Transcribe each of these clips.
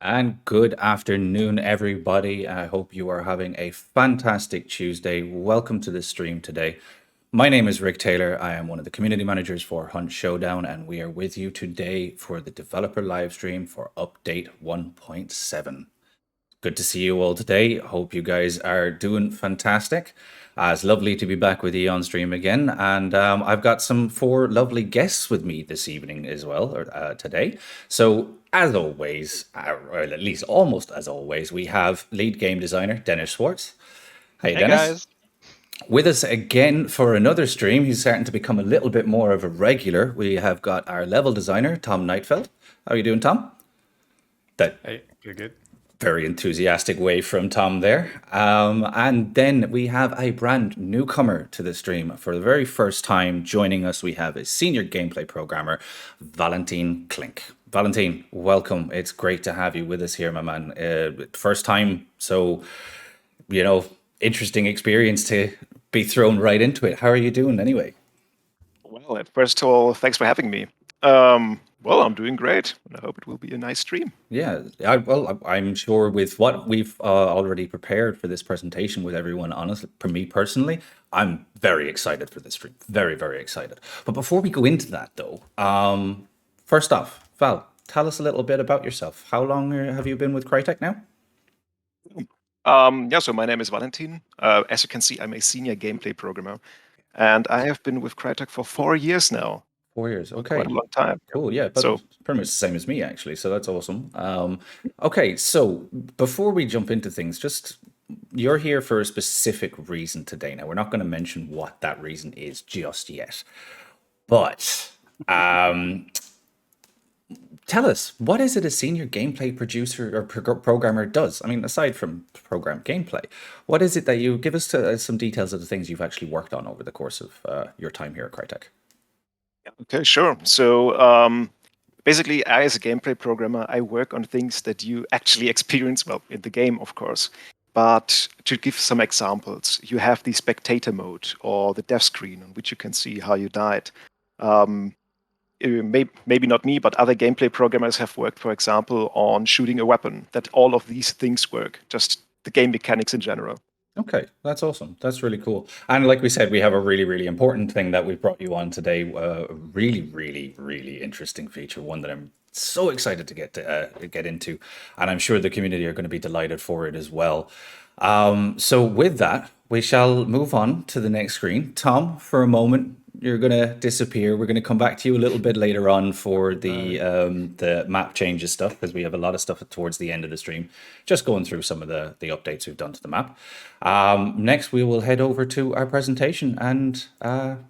And good afternoon, everybody. I hope you are having a fantastic Tuesday. Welcome to the stream today. My name is Rick Taylor. I am one of the community managers for Hunt Showdown, and we are with you today for the developer live stream for update 1.7. Good to see you all today. Hope you guys are doing fantastic. It's lovely to be back with you on stream again. And I've got some 4 lovely guests with me this evening as well, or today. So, as always, or at least almost as always, we have lead game designer Dennis Schwartz. Hey, Hey Dennis. guys. With us again for another stream. He's starting to become a little bit more of a regular. We have got our level designer, Tom Neitfeld. How are you doing, Tom? Hey, you're good. Very enthusiastic way from Tom there. And then we have a brand newcomer to the stream. For the very first time joining us, we have a senior gameplay programmer, Valentin Klink. Valentin, welcome. It's great to have you with us here, my man. First time, so, interesting experience to be thrown right into it. How are you doing anyway? Well, first of all, thanks for having me. Well, I'm doing great, and I hope it will be a nice stream. Yeah, I'm sure with what we've already prepared for this presentation with everyone, honestly, for me personally, I'm very excited for this stream. Very, very excited. But before we go into that, though, first off, Val, tell us a little bit about yourself. How long have you been with Crytek now? So my name is Valentin. As you can see, I'm a senior gameplay programmer, and I have been with Crytek for 4 years now. 4 years. Okay. Quite a long time. Cool. Yeah, but So pretty much the same as me, actually. So that's awesome. Okay, so before we jump into things, just you're here for a specific reason today. Now, we're not going to mention what that reason is just yet, but tell us, what is it a senior gameplay producer or programmer does? I mean, aside from program gameplay, what is it that you give us some details of the things you've actually worked on over the course of your time here at Crytek? okay, sure. So basically, I, as a gameplay programmer, I work on things that you actually experience, well, in the game, of course. But to give some examples, you have the spectator mode or the death screen on which you can see how you died. Maybe not me, but other gameplay programmers have worked, for example, on shooting a weapon, that all of these things work, just the game mechanics in general. Okay, that's awesome. That's really cool. And like we said, we have a really, really important thing that we brought you on today. A really, really, really interesting feature, one that I'm so excited to get into, and I'm sure the community are going to be delighted for it as well. So with that, we shall move on to the next screen. Tom, for a moment, you're going to disappear. We're going to come back to you a little bit later on for the map changes stuff, because we have a lot of stuff towards the end of the stream, just going through some of the updates we've done to the map. Next, we will head over to our presentation and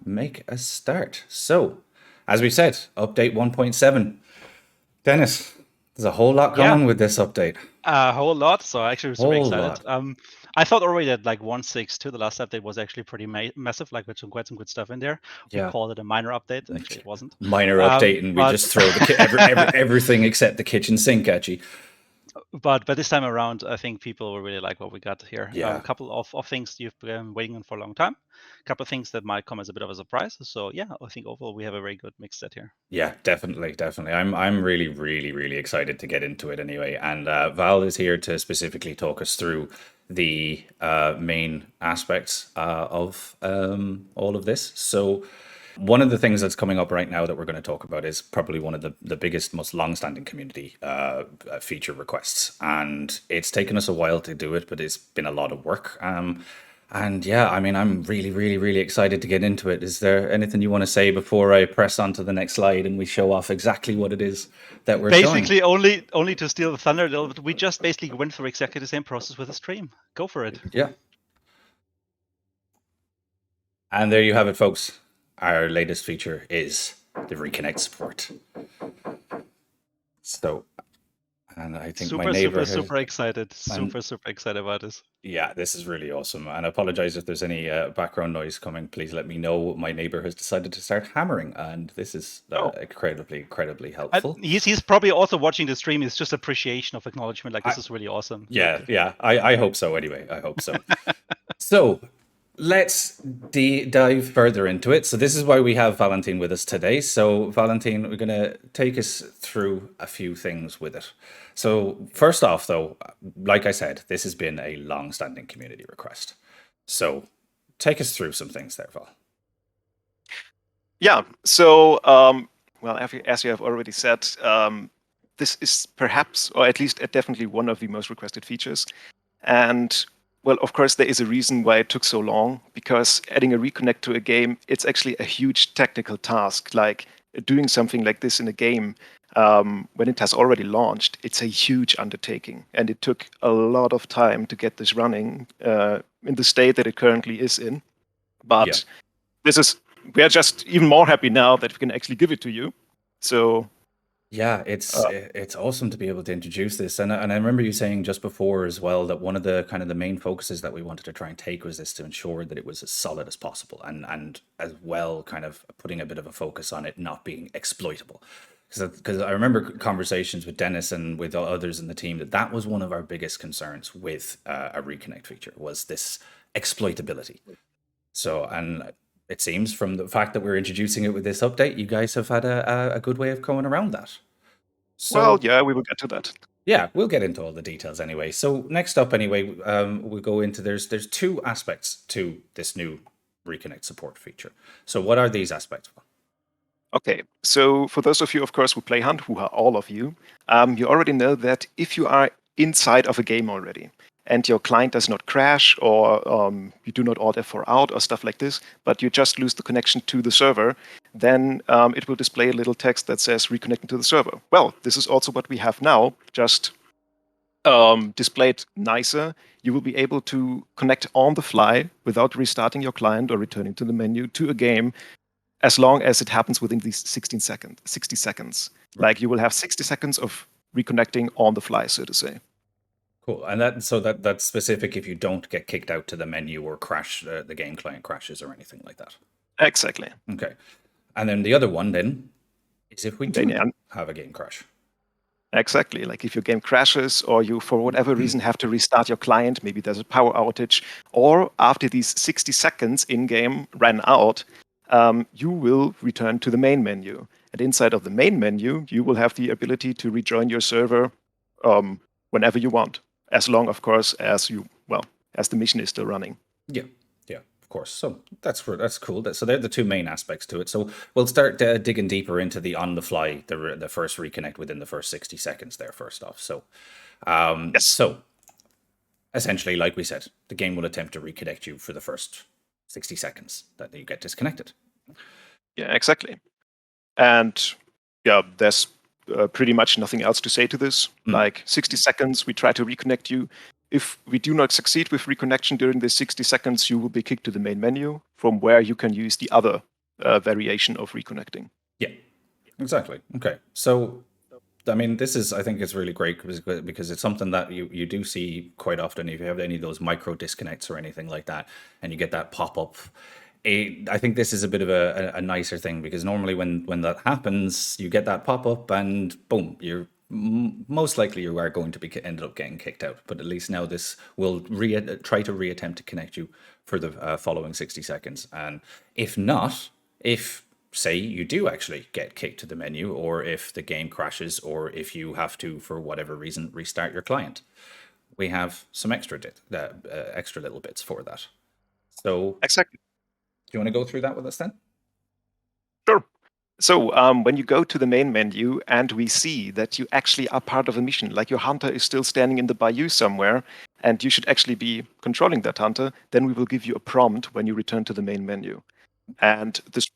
make a start. So, as we said, update 1.7. Dennis, there's a whole lot coming with this update. A whole lot. So actually, super excited. I thought already that like 1.6.2, the last update, was actually pretty massive, like with quite some good stuff in there. We called it a minor update. Actually, it wasn't. Minor update, and we just throw everything except the kitchen sink at you. But this time around, I think people will really like what we got here. Yeah. A couple of things you've been waiting on for a long time. A couple of things that might come as a bit of a surprise. So yeah, I think overall we have a very good mix set here. Yeah, definitely. I'm really, really, really excited to get into it anyway. And Val is here to specifically talk us through the main aspects of all of this. So one of the things that's coming up right now that we're going to talk about is probably one of the biggest, most long-standing community feature requests. And it's taken us a while to do it, but it's been a lot of work. And yeah, I mean, I'm really, really, really excited to get into it. Is there anything you want to say before I press on to the next slide and we show off exactly what it is that we're basically showing? Only to steal the thunder a little bit, we just basically went through exactly the same process with the stream. Go for it. Yeah. And there you have it, folks. Our latest feature is the Reconnect Support. So, and I think my neighbor super excited. Super excited about this. Yeah, this is really awesome. And I apologize if there's any background noise coming. Please let me know. My neighbor has decided to start hammering, and this is incredibly helpful. He's probably also watching the stream. It's just appreciation of acknowledgement. Like, this is really awesome. Yeah, I hope so anyway. I hope so. So, let's dive further into it. So this is why we have Valentin with us today. So Valentin, we're going to take us through a few things with it. So first off, though, like I said, this has been a long-standing community request. So take us through some things there, Val. Yeah. So, well, as you have already said, this is perhaps, or at least definitely one of the most requested features. And well, of course, there is a reason why it took so long, because adding a reconnect to a game, it's actually a huge technical task. Like doing something like this in a game, when it has already launched, it's a huge undertaking. And it took a lot of time to get this running in the state that it currently is in. But we are just even more happy now that we can actually give it to you. So yeah, it's awesome to be able to introduce this, and I remember you saying just before as well that one of the kind of the main focuses that we wanted to try and take was this to ensure that it was as solid as possible, and as well kind of putting a bit of a focus on it not being exploitable, because I remember conversations with Dennis and with others in the team that was one of our biggest concerns with a reconnect feature was this exploitability. So and it seems from the fact that we're introducing it with this update, you guys have had a good way of going around that. So, well, yeah, we will get to that. Yeah, we'll get into all the details anyway. So next up, anyway, we'll go into there's two aspects to this new Reconnect support feature. So what are these aspects? Okay, so for those of you, of course, who play Hunt, who are all of you, you already know that if you are inside of a game already, and your client does not crash, or you do not order for out or stuff like this, but you just lose the connection to the server, then it will display a little text that says reconnecting to the server. Well, this is also what we have now, just displayed nicer. You will be able to connect on the fly without restarting your client or returning to the menu to a game, as long as it happens within these 60 seconds. Right. Like you will have 60 seconds of reconnecting on the fly, so to say. Cool. And that's specific if you don't get kicked out to the menu or crash, the game client crashes or anything like that. Exactly. Okay. And then the other one then is if we do have a game crash. Exactly. Like if your game crashes or you, for whatever reason, have to restart your client, maybe there's a power outage, or after these 60 seconds in-game ran out, you will return to the main menu. And inside of the main menu, you will have the ability to rejoin your server whenever you want. As long, of course, as the mission is still running. Yeah, of course. So that's cool. So they're the two main aspects to it. So we'll start digging deeper into the on the fly, the first reconnect within the first 60 seconds there. First off, so yes. So essentially, like we said, the game will attempt to reconnect you for the first 60 seconds that you get disconnected. Yeah, exactly. And yeah, there's pretty much nothing else to say to this. Like 60 seconds, we try to reconnect you. If we do not succeed with reconnection during the 60 seconds, you will be kicked to the main menu from where you can use the other variation of reconnecting. Yeah, exactly. Okay. So, I mean, I think it's really great because it's something that you do see quite often if you have any of those micro disconnects or anything like that, and you get that pop-up. I think this is a bit of a nicer thing because normally when that happens, you get that pop-up and boom, you're most likely you are going to be ended up getting kicked out. But at least now this will try to reattempt to connect you for the following 60 seconds. And if not, if say you do actually get kicked to the menu, or if the game crashes, or if you have to, for whatever reason, restart your client, we have some extra little bits for that. So exactly. Do you want to go through that with us then? Sure. So when you go to the main menu and we see that you actually are part of a mission, like your hunter is still standing in the bayou somewhere, and you should actually be controlling that hunter, then we will give you a prompt when you return to the main menu. And this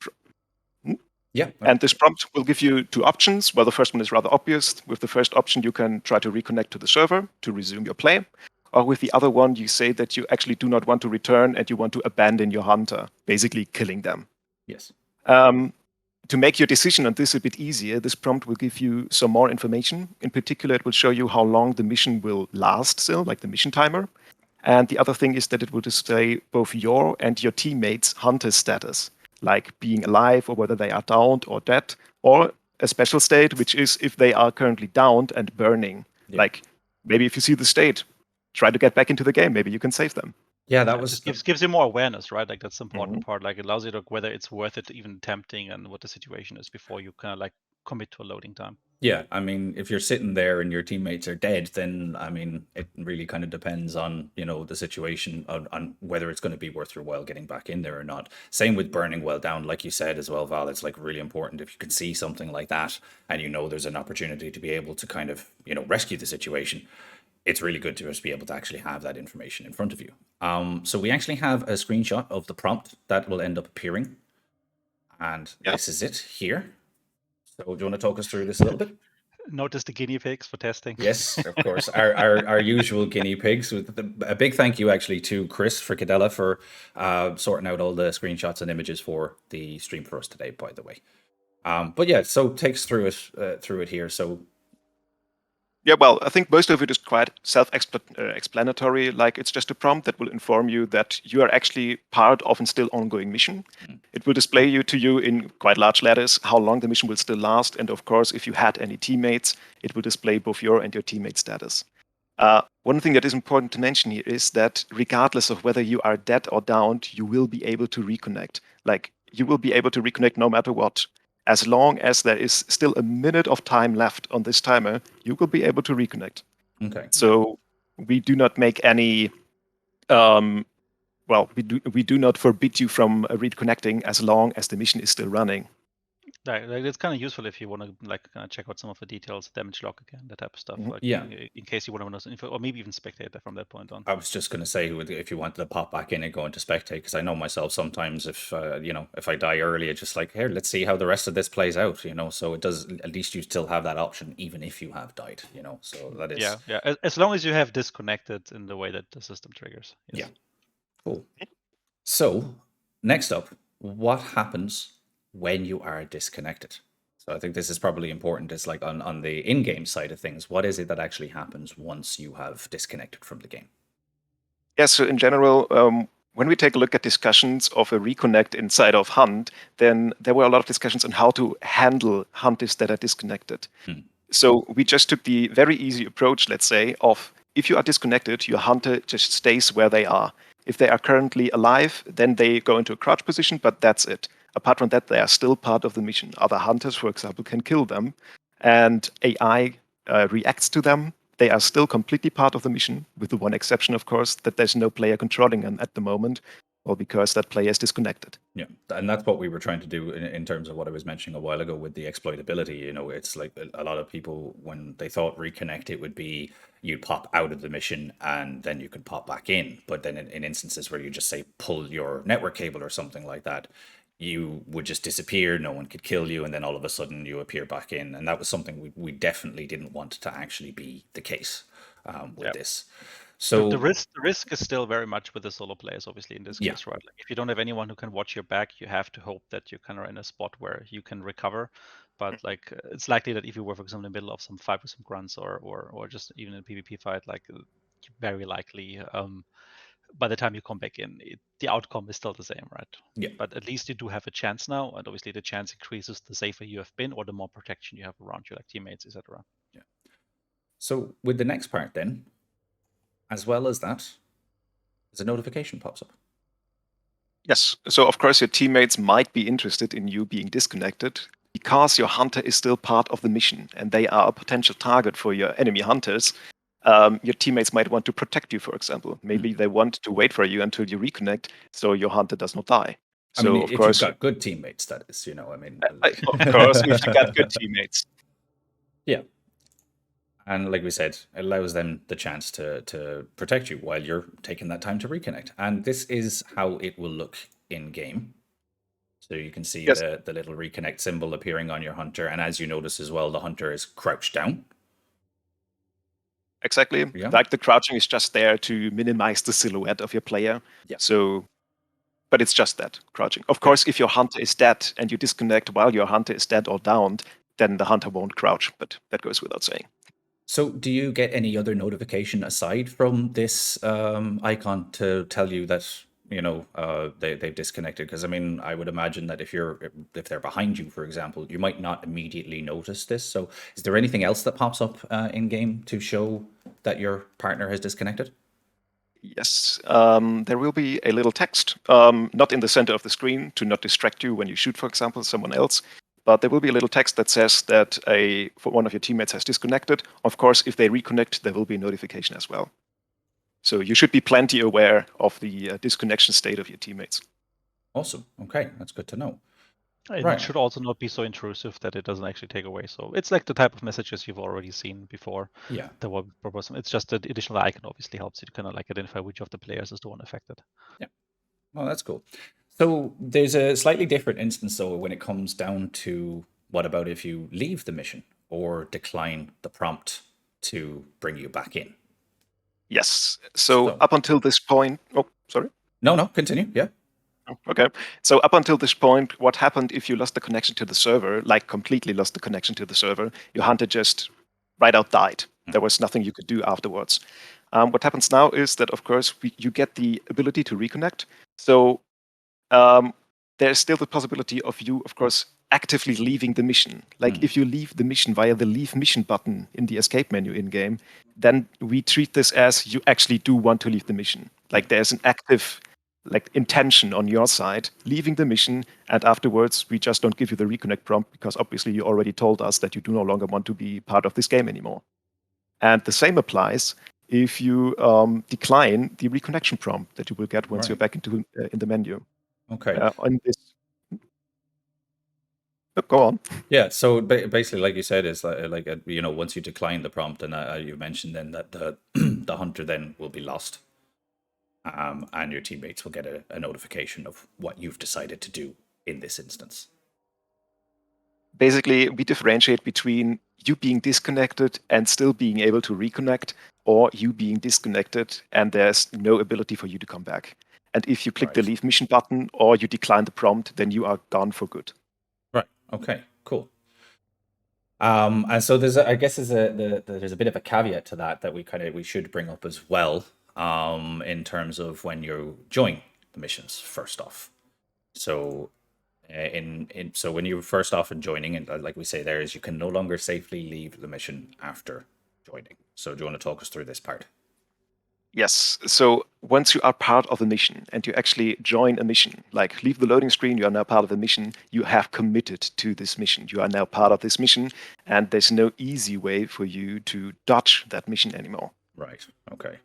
prompt will give you two options. Well, the first one is rather obvious. With the first option, you can try to reconnect to the server to resume your play. Or with the other one, you say that you actually do not want to return and you want to abandon your hunter, basically killing them. Yes. To make your decision on this a bit easier, this prompt will give you some more information. In particular, it will show you how long the mission will last still, like the mission timer. And the other thing is that it will display both your and your teammates' hunter status, like being alive or whether they are downed or dead, or a special state, which is if they are currently downed and burning. Yeah. Like maybe if you see the state, try to get back into the game. Maybe you can save them. Yeah, that was just gives you more awareness, right? Like that's the important part. Like it allows you to whether it's worth it even attempting and what the situation is before you kind of like commit to a loading time. Yeah, I mean, if you're sitting there and your teammates are dead, then I mean, it really kind of depends on, you know, the situation on whether it's going to be worth your while getting back in there or not. Same with burning well down, like you said as well, Val. It's like really important if you can see something like that and you know there's an opportunity to be able to kind of, you know, rescue the situation. It's really good to just be able to actually have that information in front of you. So we actually have a screenshot of the prompt that will end up appearing, and this is it here. So do you want to talk us through this a little bit? Notice the guinea pigs for testing. Yes, of course. Our usual guinea pigs. With a big thank you actually to Chris Fricadella for sorting out all the screenshots and images for the stream for us today, by the way. But yeah, so takes through it here. So yeah, well, I think most of it is quite self-explanatory. Like it's just a prompt that will inform you that you are actually part of a still ongoing mission. It will display to you in quite large letters how long the mission will still last, and of course, if you had any teammates, it will display both your and your teammate status. One thing that is important to mention here is that regardless of whether you are dead or downed, you will be able to reconnect. Like you will be able to reconnect no matter what. As long as there is still a minute of time left on this timer, you will be able to reconnect. Okay. So we do not make any. We do not forbid you from reconnecting as long as the mission is still running. Like it's kind of useful if you want to like kind of check out some of the details, damage log again, that type of stuff. Like, yeah. In case you want to know some info, or maybe even spectate that from that point on. I was just going to say, if you wanted to pop back in and go into spectate, because I know myself sometimes if if I die early, it's just like, here, let's see how the rest of this plays out. So it does. At least you still have that option, even if you have died. So that is yeah. As long as you have disconnected in the way that the system triggers. Yes. Yeah. Cool. So next up, what happens when you are disconnected? So I think this is probably important. It's like on the in-game side of things, what is it that actually happens once you have disconnected from the game? Yeah, so in general, when we take a look at discussions of a reconnect inside of Hunt, then there were a lot of discussions on how to handle hunters that are disconnected. So we just took the very easy approach, let's say, of if you are disconnected, your hunter just stays where they are. If they are currently alive, then they go into a crouch position, but that's it. Apart from that, they are still part of the mission. Other hunters, for example, can kill them, and AI reacts to them. They are still completely part of the mission, with the one exception, of course, that there's no player controlling them at the moment, or because that player is disconnected. Yeah, and that's what we were trying to do in terms of what I was mentioning a while ago with the exploitability. It's like a lot of people, when they thought reconnect, it would be you'd pop out of the mission and then you could pop back in. But then in instances where you just say pull your network cable or something like that, you would just disappear, no one could kill you, and then all of a sudden you appear back in. And that was something we definitely didn't want to actually be the case with this. So the risk is still very much with the solo players, obviously, in this case, right? Like if you don't have anyone who can watch your back, you have to hope that you're kind of in a spot where you can recover. But like it's likely that if you were, for example, in the middle of some fight with some grunts or just even in a PvP fight, like very likely by the time you come back in, the outcome is still the same, right? Yeah. But at least you do have a chance now, and obviously the chance increases the safer you have been or the more protection you have around you, like teammates, etc. Yeah. So with the next part then, as well as that, as a notification pops up. Yes. So, of course, your teammates might be interested in you being disconnected because your hunter is still part of the mission and they are a potential target for your enemy hunters. Your teammates might want to protect you, for example. Maybe they want to wait for you until you reconnect so your hunter does not die. So, I mean, of if course, you've got good teammates, that is, of course, if you got good teammates. Yeah. And like we said, it allows them the chance to protect you while you're taking that time to reconnect. And this is how it will look in game. So you can see the little reconnect symbol appearing on your hunter. And as you notice as well, the hunter is crouched down. Exactly. Yeah. Like the crouching is just there to minimize the silhouette of your player. Yeah. So, but it's just that, crouching. Of course, if your hunter is dead and you disconnect while your hunter is dead or downed, then the hunter won't crouch, but that goes without saying. So do you get any other notification aside from this icon to tell you that, they've disconnected? Because I mean, I would imagine that if they're behind you, for example, you might not immediately notice this. So is there anything else that pops up in game to show that your partner has disconnected? Yes, there will be a little text, not in the center of the screen to not distract you when you shoot, for example, someone else. But there will be a little text that says that one of your teammates has disconnected. Of course, if they reconnect, there will be a notification as well. So you should be plenty aware of the disconnection state of your teammates. Awesome. Okay, that's good to know. And Right. it should also not be so intrusive that it doesn't actually take away. So it's like the type of messages you've already seen before. Yeah. That will propose. It's just the additional icon obviously helps you to kind of like identify which of the players is the one affected. Yeah. Well, that's cool. So there's a slightly different instance, though, when it comes down to what about if you leave the mission or decline the prompt to bring you back in? Yes. So So- up until this point, oh, sorry. No, continue. Yeah. Okay. So up until this point, what happened if you lost the connection to the server, like completely lost the connection to the server? Your hunter just right out died. There was nothing you could do afterwards. What happens now is that, of course, you get the ability to reconnect. So there's still the possibility of you, of course, actively leaving the mission. Like if you leave the mission via the leave mission button in the escape menu in game, then we treat this as you actually do want to leave the mission. Like there's an active intention on your side leaving the mission, and afterwards we just don't give you the reconnect prompt because obviously you already told us that you do no longer want to be part of this game anymore. And the same applies if you decline the reconnection prompt that you will get once you're back into in the menu. Okay. On this, go on. Yeah. So basically, like you said, is once you decline the prompt, and you mentioned then that the the hunter then will be lost, and your teammates will get a notification of what you've decided to do in this instance. Basically, we differentiate between you being disconnected and still being able to reconnect, or you being disconnected and there's no ability for you to come back. And if you click the leave mission button or you decline the prompt, then you are gone for good. Right. Okay. Cool. And so there's there's a bit of a caveat to that we should bring up as well, in terms of when you join the missions. First off, so so when you're first off in joining, and like we say there, is you can no longer safely leave the mission after joining. So do you want to talk us through this part? Yes. So once you are part of a mission and you actually join a mission, like leave the loading screen, you are now part of the mission, you have committed to this mission. You are now part of this mission, and there's no easy way for you to dodge that mission anymore. Right. Okay.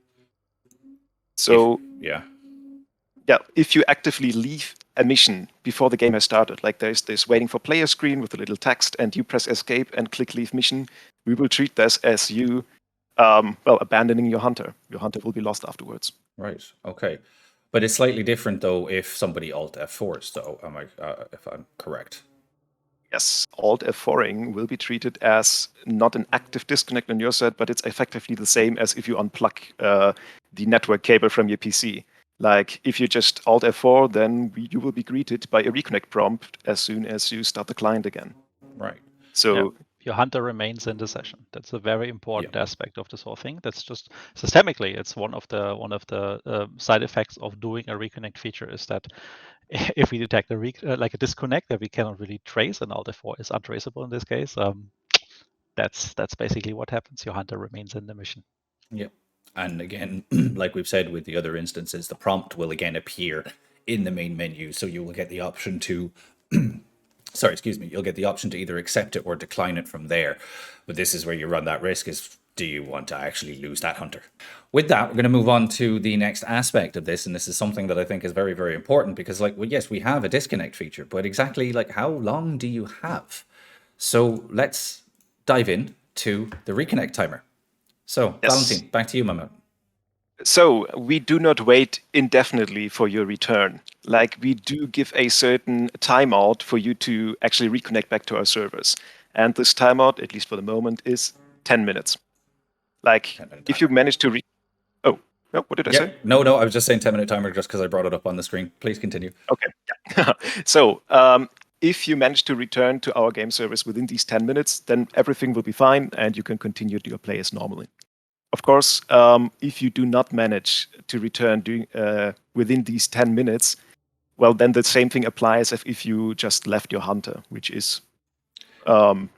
So yeah, if you actively leave a mission before the game has started, like there's this waiting for player screen with a little text, and you press escape and click leave mission, we will treat this as you abandoning your hunter. Your hunter will be lost afterwards. Right. Okay. But it's slightly different though if somebody Alt F4s though. If I'm correct? Yes, Alt F4ing will be treated as not an active disconnect on your side, but it's effectively the same as if you unplug the network cable from your PC. Like if you just Alt F4, then you will be greeted by a reconnect prompt as soon as you start the client again. Right. So your hunter remains in the session. That's a very important aspect of this whole thing. That's just systemically, it's one of the side effects of doing a reconnect feature is that if we detect a disconnect that we cannot really trace, and Alt F4 is untraceable in this case, that's basically what happens. Your hunter remains in the mission. Yep. And again, like we've said with the other instances, the prompt will again appear in the main menu, so you will get the option to you'll get the option to either accept it or decline it from there. But this is where you run that risk, is do you want to actually lose that hunter? With that, we're going to move on to the next aspect of this, and this is something that I think is very, very important, because yes, we have a disconnect feature, but exactly how long do you have? So let's dive in to the reconnect timer. So Valentin, back to you, my man. So we do not wait indefinitely for your return. Like we do give a certain timeout for you to actually reconnect back to our servers. And this timeout, at least for the moment, is 10 minutes. Like if you manage to oh, no, what did I say? No, I was just saying 10-minute timer just because I brought it up on the screen. Please continue. Okay. So if you manage to return to our game service within these 10 minutes, then everything will be fine and you can continue your play as normally. Of course, if you do not manage to return within these 10 minutes, well, then the same thing applies as if you just left your hunter, which is you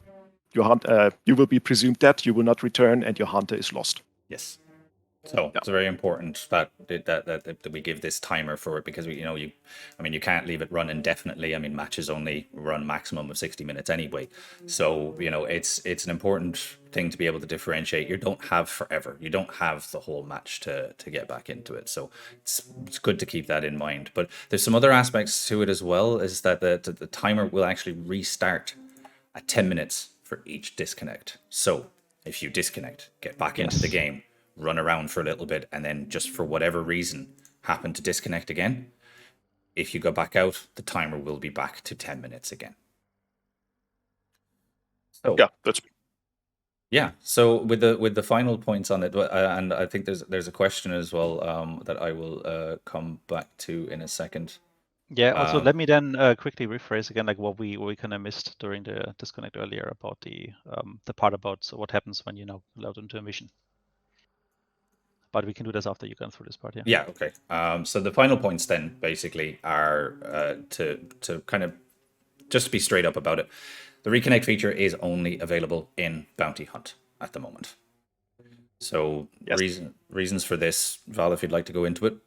will be presumed dead, you will not return, and your hunter is lost. Yes. So it's very important that we give this timer for it, because you can't leave it run indefinitely. I mean, matches only run maximum of 60 minutes anyway. So it's an important thing to be able to differentiate. You don't have forever. You don't have the whole match to get back into it. So it's good to keep that in mind. But there's some other aspects to it as well. Is that the timer will actually restart at 10 minutes for each disconnect. So if you disconnect, get back into the game, run around for a little bit, and then just for whatever reason happen to disconnect again, if you go back out, the timer will be back to 10 minutes again. So so with the final points on it, and I think there's a question as well that I will come back to in a second. Yeah. Also, let me then quickly rephrase again, like what we kind of missed during the disconnect earlier about the part about what happens when you're now allowed into a mission. But we can do this after you gone through this part. Yeah. Okay. So the final points then basically are to kind of just be straight up about it. The Reconnect feature is only available in Bounty Hunt at the moment. So reasons for this, Val, if you'd like to go into it.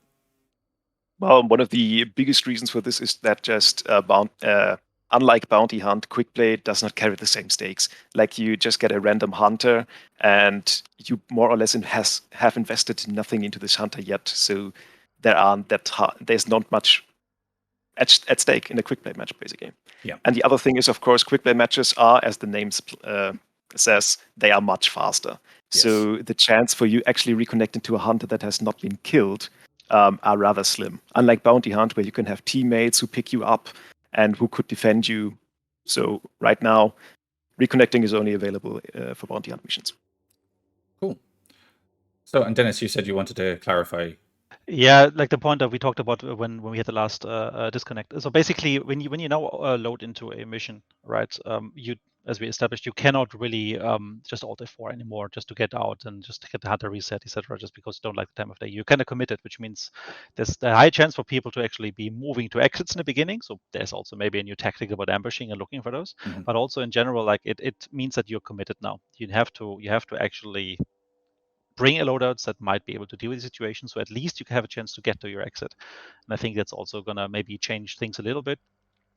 Well, one of the biggest reasons for this is that just unlike Bounty Hunt, Quick Play does not carry the same stakes. Like you just get a random hunter, and you more or less have invested nothing into this hunter yet. So there's not much at stake in a Quick Play match, basically. Yeah. And the other thing is, of course, Quick Play matches are, as the name says, they are much faster. Yes. So the chance for you actually reconnecting to a hunter that has not been killed are rather slim. Unlike Bounty Hunt, where you can have teammates who pick you up and who could defend you. So right now, reconnecting is only available for Bounty Hunt missions. Cool. So, and Dennis, you said you wanted to clarify. Yeah, like the point that we talked about when we had the last disconnect. So basically, when you now load into a mission, right? You, as we established, you cannot really just alt F4 anymore just to get out and just to get the hunter reset, etc. Just because you don't like the time of day. You're kind of committed, which means there's a high chance for people to actually be moving to exits in the beginning. So there's also maybe a new tactic about ambushing and looking for those. Mm-hmm. But also in general, like it means that you're committed now. You have to actually bring a loadouts that might be able to deal with the situation, so at least you can have a chance to get to your exit. And I think that's also gonna maybe change things a little bit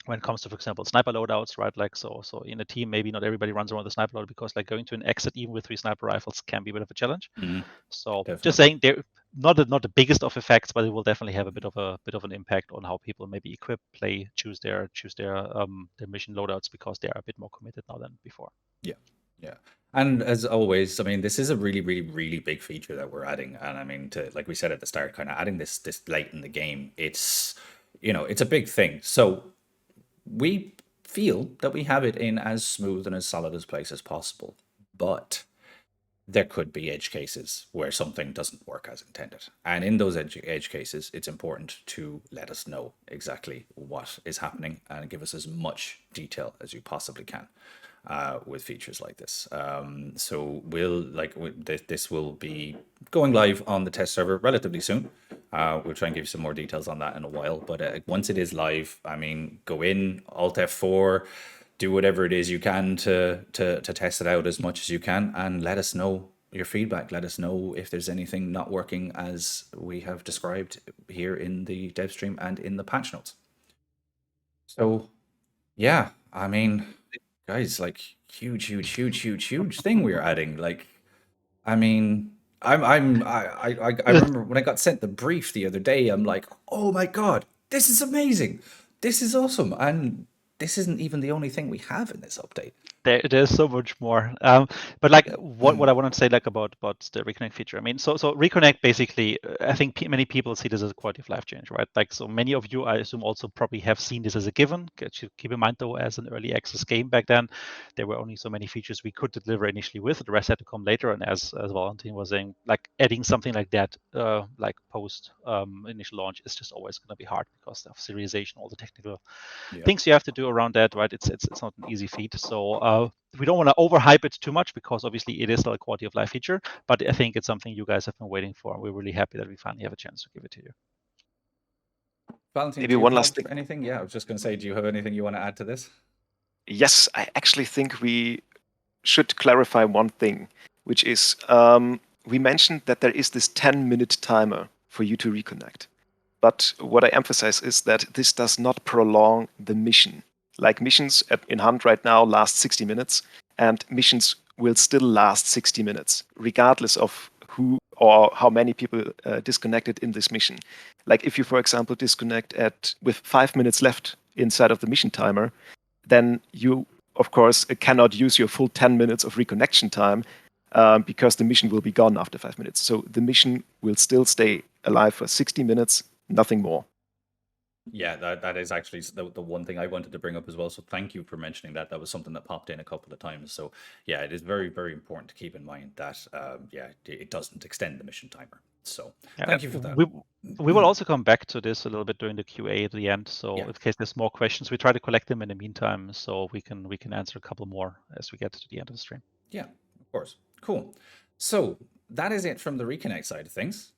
when it comes to, for example, sniper loadouts, right? Like so in a team, maybe not everybody runs around the sniper loadout, because like going to an exit even with 3 sniper rifles can be a bit of a challenge. Mm-hmm. So Definitely. just saying, they're not the biggest of effects, but it will definitely have a bit of an impact on how people maybe equip, play, choose their mission loadouts, because they are a bit more committed now than before. Yeah. And as always, I mean, this is a really, really, really big feature that we're adding. And I mean, like we said at the start, kind of adding this late in the game, it's a big thing. So we feel that we have it in as smooth and as solid a place as possible. But there could be edge cases where something doesn't work as intended. And in those edge cases, it's important to let us know exactly what is happening and give us as much detail as you possibly can. With features like this. So this will be going live on the test server relatively soon. We'll try and give you some more details on that in a while. But once it is live, I mean, go in, Alt F4, do whatever it is you can to test it out as much as you can, and let us know your feedback. Let us know if there's anything not working as we have described here in the dev stream and in the patch notes. So, yeah, I mean, guys, like huge thing we're adding. Like, I mean, I remember when I got sent the brief the other day, I'm like, oh my god, this is amazing, this is awesome, and this isn't even the only thing we have in this update. There's so much more. But like what I wanted to say like about the Reconnect feature. I mean, so Reconnect basically, I think many people see this as a quality of life change, right? Like, so many of you, I assume, also probably have seen this as a given. Keep in mind though, as an early access game back then, there were only so many features we could deliver initially with. The rest had to come later. And as Valentin was saying, like adding something like that, like post initial launch, is just always going to be hard because of serialization, all the technical things you have to do around that, right? It's not an easy feat. So we don't want to overhype it too much, because obviously it is still a quality of life feature, but I think it's something you guys have been waiting for, and we're really happy that we finally have a chance to give it to you. Valentin, Maybe do you one have last thing. Anything? Yeah, I was just going to say, do you have anything you want to add to this? Yes, I actually think we should clarify one thing, which is we mentioned that there is this 10-minute timer for you to reconnect. But what I emphasize is that this does not prolong the mission. Like missions in Hunt right now last 60 minutes, and missions will still last 60 minutes, regardless of who or how many people disconnected in this mission. Like if you, for example, disconnect with 5 minutes left inside of the mission timer, then you, of course, cannot use your full 10 minutes of reconnection time because the mission will be gone after 5 minutes. So the mission will still stay alive for 60 minutes, nothing more. Yeah, that is actually the one thing I wanted to bring up as well. So thank you for mentioning that. That was something that popped in a couple of times. So yeah, it is very, very important to keep in mind that it doesn't extend the mission timer. So thank you for that. We will also come back to this a little bit during the QA at the end. So Yeah. in case there's more questions, we try to collect them in the meantime, so we can answer a couple more as we get to the end of the stream. Yeah, of course. Cool. So that is it from the Reconnect side of things.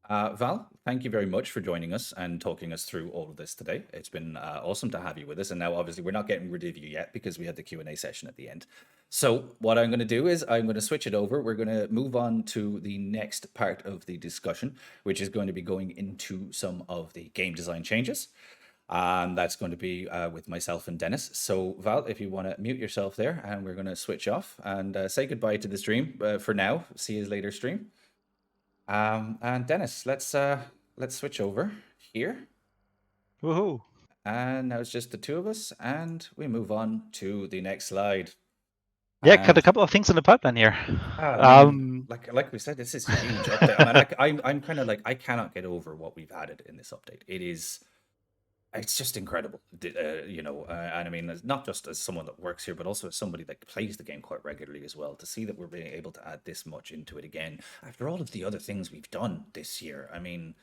Val, thank you very much for joining us and talking us through all of this today. It's been awesome to have you with us. And now, obviously, we're not getting rid of you yet because we had the Q&A session at the end. So what I'm going to do is I'm going to switch it over. We're going to move on to the next part of the discussion, which is going to be going into some of the game design changes. And that's going to be with myself and Dennis. So Val, if you want to mute yourself there, and we're going to switch off and say goodbye to the stream for now. See you later stream. And Dennis, let's switch over here. Woohoo! And now it's just the two of us, and we move on to the next slide. Yeah, got a couple of things in the pipeline here. I mean, like we said, this is a huge update. I mean, I'm kind of like, I cannot get over what we've added in this update. It's just incredible, and I mean, not just as someone that works here, but also as somebody that plays the game quite regularly as well, to see that we're being able to add this much into it again after all of the other things we've done this year. I mean,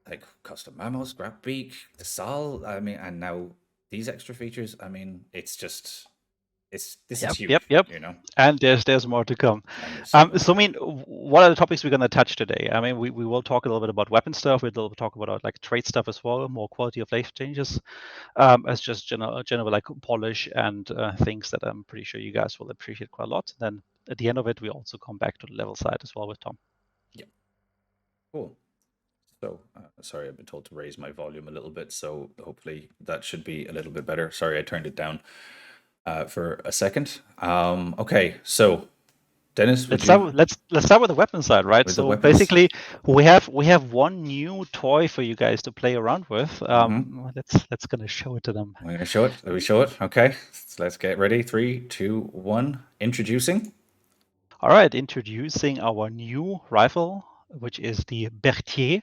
like custom memos, Scrap Beak, the Sol, I mean, and now these extra features. I mean, it's just, this is huge. Yep. You know, and there's more to come. So I mean, what are the topics we're going to touch today? I mean, we will talk a little bit about weapon stuff. We'll talk about like trade stuff as well, more quality of life changes, as just general like polish and things that I'm pretty sure you guys will appreciate quite a lot. Then at the end of it, we also come back to the level side as well with Tom. Yeah. Cool. So, sorry, I've been told to raise my volume a little bit, so hopefully that should be a little bit better. Sorry, I turned it down for a second. Okay, so Dennis, let's start with the weapon side, right? So basically, we have one new toy for you guys to play around with. Let's gonna show it to them. We're gonna show it. Let me show it. Okay, so let's get ready. 3, 2, 1. Introducing. All right, introducing our new rifle, which is the Verti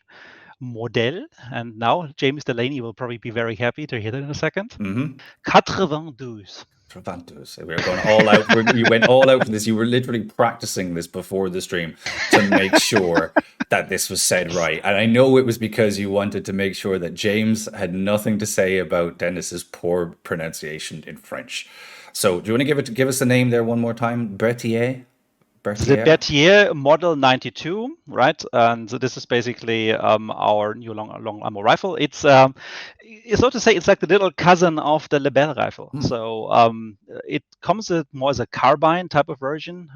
model. And now James Delaney will probably be very happy to hear that in a second. 92. We were going all out. You went all out for this. You were literally practicing this before the stream to make sure that this was said right. And I know it was because you wanted to make sure that James had nothing to say about Dennis's poor pronunciation in French. So do you want to give us the name there one more time? Berthier? The Berthier Model 92, right? And so this is basically our new long ammo rifle. It's so to say, it's like the little cousin of the Lebel rifle. So it comes more as a carbine type of version.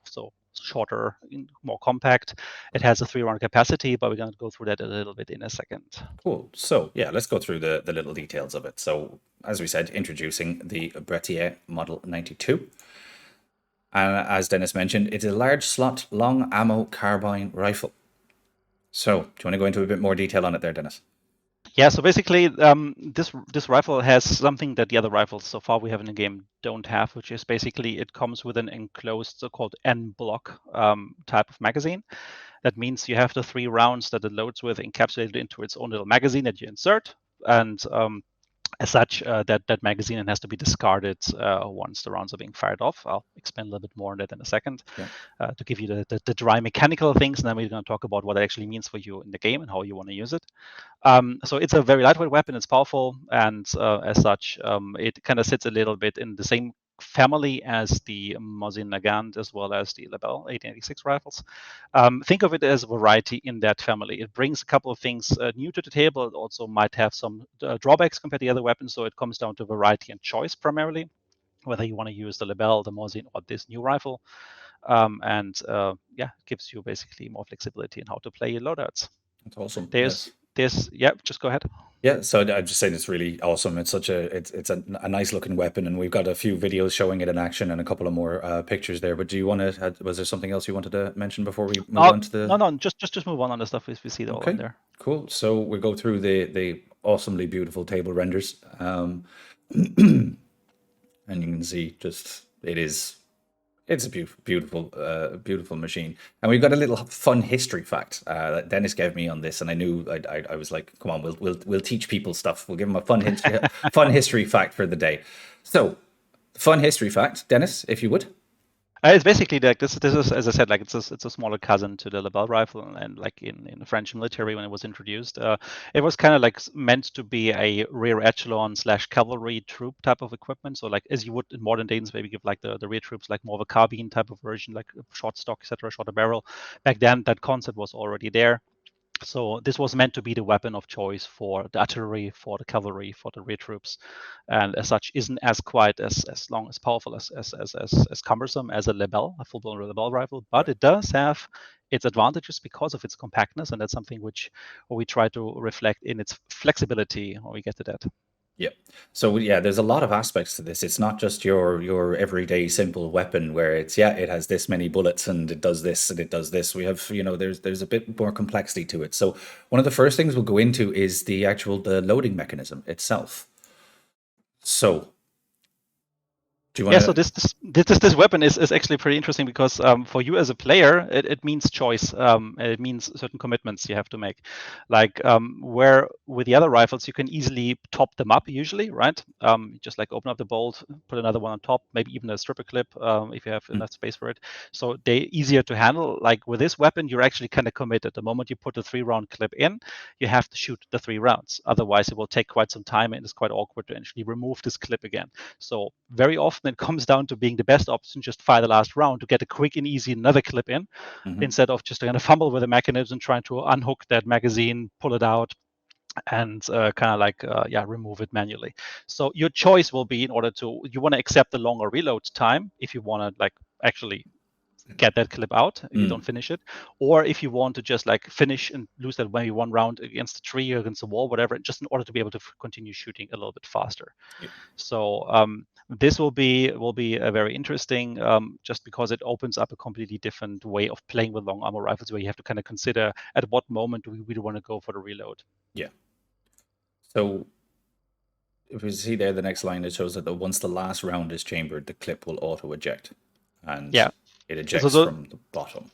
So shorter, more compact. It has a 3-round capacity, but we're going to go through that a little bit in a second. Cool. So yeah, let's go through the little details of it. So as we said, introducing the Berthier Model 92. And as Dennis mentioned, it's a large slot, long ammo carbine rifle. So, do you want to go into a bit more detail on it there, Dennis? Yeah, so basically, this rifle has something that the other rifles so far we have in the game don't have, which is basically it comes with an enclosed so-called N-block type of magazine. That means you have the 3 rounds that it loads with encapsulated into its own little magazine that you insert, and as such, that magazine has to be discarded once the rounds are being fired off. I'll explain a little bit more on that in a second to give you the dry mechanical things, and then we're going to talk about what it actually means for you in the game and how you want to use it. So it's a very lightweight weapon. It's powerful, and as such, it kind of sits a little bit in the same family as the Mosin Nagant as well as the Lebel 1886 rifles. Think of it as a variety in that family. It brings a couple of things new to the table. It also might have some drawbacks compared to the other weapons, so it comes down to variety and choice primarily, whether you want to use the Lebel, the Mosin, or this new rifle. and gives you basically more flexibility in how to play your loadouts. That's awesome. There's just go ahead. Yeah, so I'm just saying it's really awesome. It's such a nice looking weapon, and we've got a few videos showing it in action and a couple of more pictures there. But do you want to? Was there something else you wanted to mention before we move on to the? No, just move on the stuff we see all in there. Cool. So we go through the awesomely beautiful table renders, and you can see just it's a beautiful machine. And we've got a little fun history fact that Dennis gave me on this, and I knew I was like, come on, we'll teach people stuff. We'll give them a fun history fact for the day. So, fun history fact, Dennis, if you would. It's basically like this is, as I said, like it's a smaller cousin to the Lebel rifle, and like in the French military when it was introduced, it was kind of like meant to be a rear echelon / cavalry troop type of equipment. So like as you would in modern days, maybe give like the rear troops like more of a carbine type of version, like short stock, etc., shorter barrel. Back then, that concept was already there. So this was meant to be the weapon of choice for the artillery, for the cavalry, for the rear troops, and as such isn't as quite as long as powerful as cumbersome as a Lebel, a full-blown Lebel rifle, but it does have its advantages because of its compactness, and that's something which we try to reflect in its flexibility when we get to that. Yeah. So yeah, there's a lot of aspects to this. It's not just your everyday simple weapon where it has this many bullets and it does this and it does this. We have, there's a bit more complexity to it. So one of the first things we'll go into is the loading mechanism itself. So do you want so this weapon is actually pretty interesting because for you as a player, it means choice. It means certain commitments you have to make. Like where with the other rifles, you can easily top them up usually, right? Just like open up the bolt, put another one on top, maybe even a stripper clip if you have enough space for it. So they're easier to handle. Like with this weapon, you're actually kind of committed. The moment you put a 3-round clip in, you have to shoot the 3 rounds. Otherwise, it will take quite some time and it's quite awkward to actually remove this clip again. So very often it comes down to being the best option, just fire the last round to get a quick and easy another clip in, instead of just kind of fumble with the mechanism, trying to unhook that magazine, pull it out, and remove it manually. So your choice will be, in order to, you want to accept the longer reload time if you want to like actually get that clip out if you don't finish it, or if you want to just like finish and lose that maybe 1 round against a tree or against a wall, whatever, just in order to be able to continue shooting a little bit faster. So this will be very interesting, just because it opens up a completely different way of playing with long ammo rifles, where you have to kind of consider at what moment do we really want to go for the reload. Yeah. So if we see there, the next line, it shows that once the last round is chambered, the clip will auto eject, and it ejects from the bottom.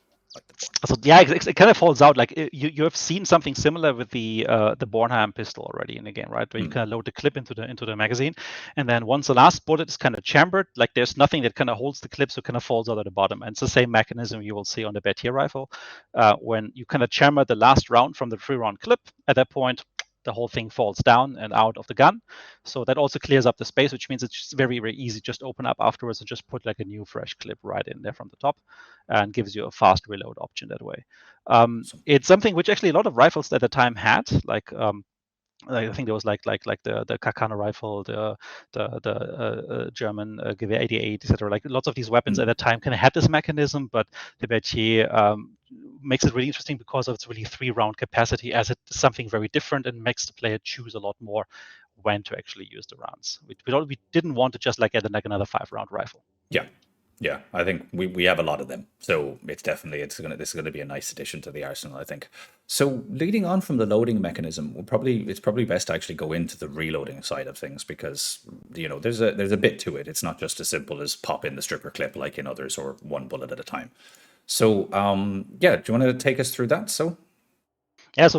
So yeah, it kind of falls out. Like you have seen something similar with the Bornheim pistol already in the game, right? Where you kind of load the clip into the magazine, and then once the last bullet is kind of chambered, like there's nothing that kind of holds the clip, so it kind of falls out at the bottom. And it's the same mechanism you will see on the Verti rifle. When you kind of chamber the last round from the 3-round clip, at that point the whole thing falls down and out of the gun. So that also clears up the space, which means it's just very, very easy. Just open up afterwards and just put like a new fresh clip right in there from the top, and gives you a fast reload option that way. It's something which actually a lot of rifles at the time had, like I think there was like the Kakana rifle, the German Gewehr 88, etc. Like lots of these weapons at that time kind of had this mechanism, but the Verti makes it really interesting because of its really 3-round capacity, as it's something very different and makes the player choose a lot more when to actually use the rounds. We didn't want to just like get like another 5-round rifle. Yeah, I think we have a lot of them, so this is gonna be a nice addition to the arsenal, I think. So leading on from the loading mechanism, it's probably best to actually go into the reloading side of things, because there's a bit to it. It's not just as simple as pop in the stripper clip like in others, or 1 bullet at a time. So do you want to take us through that? So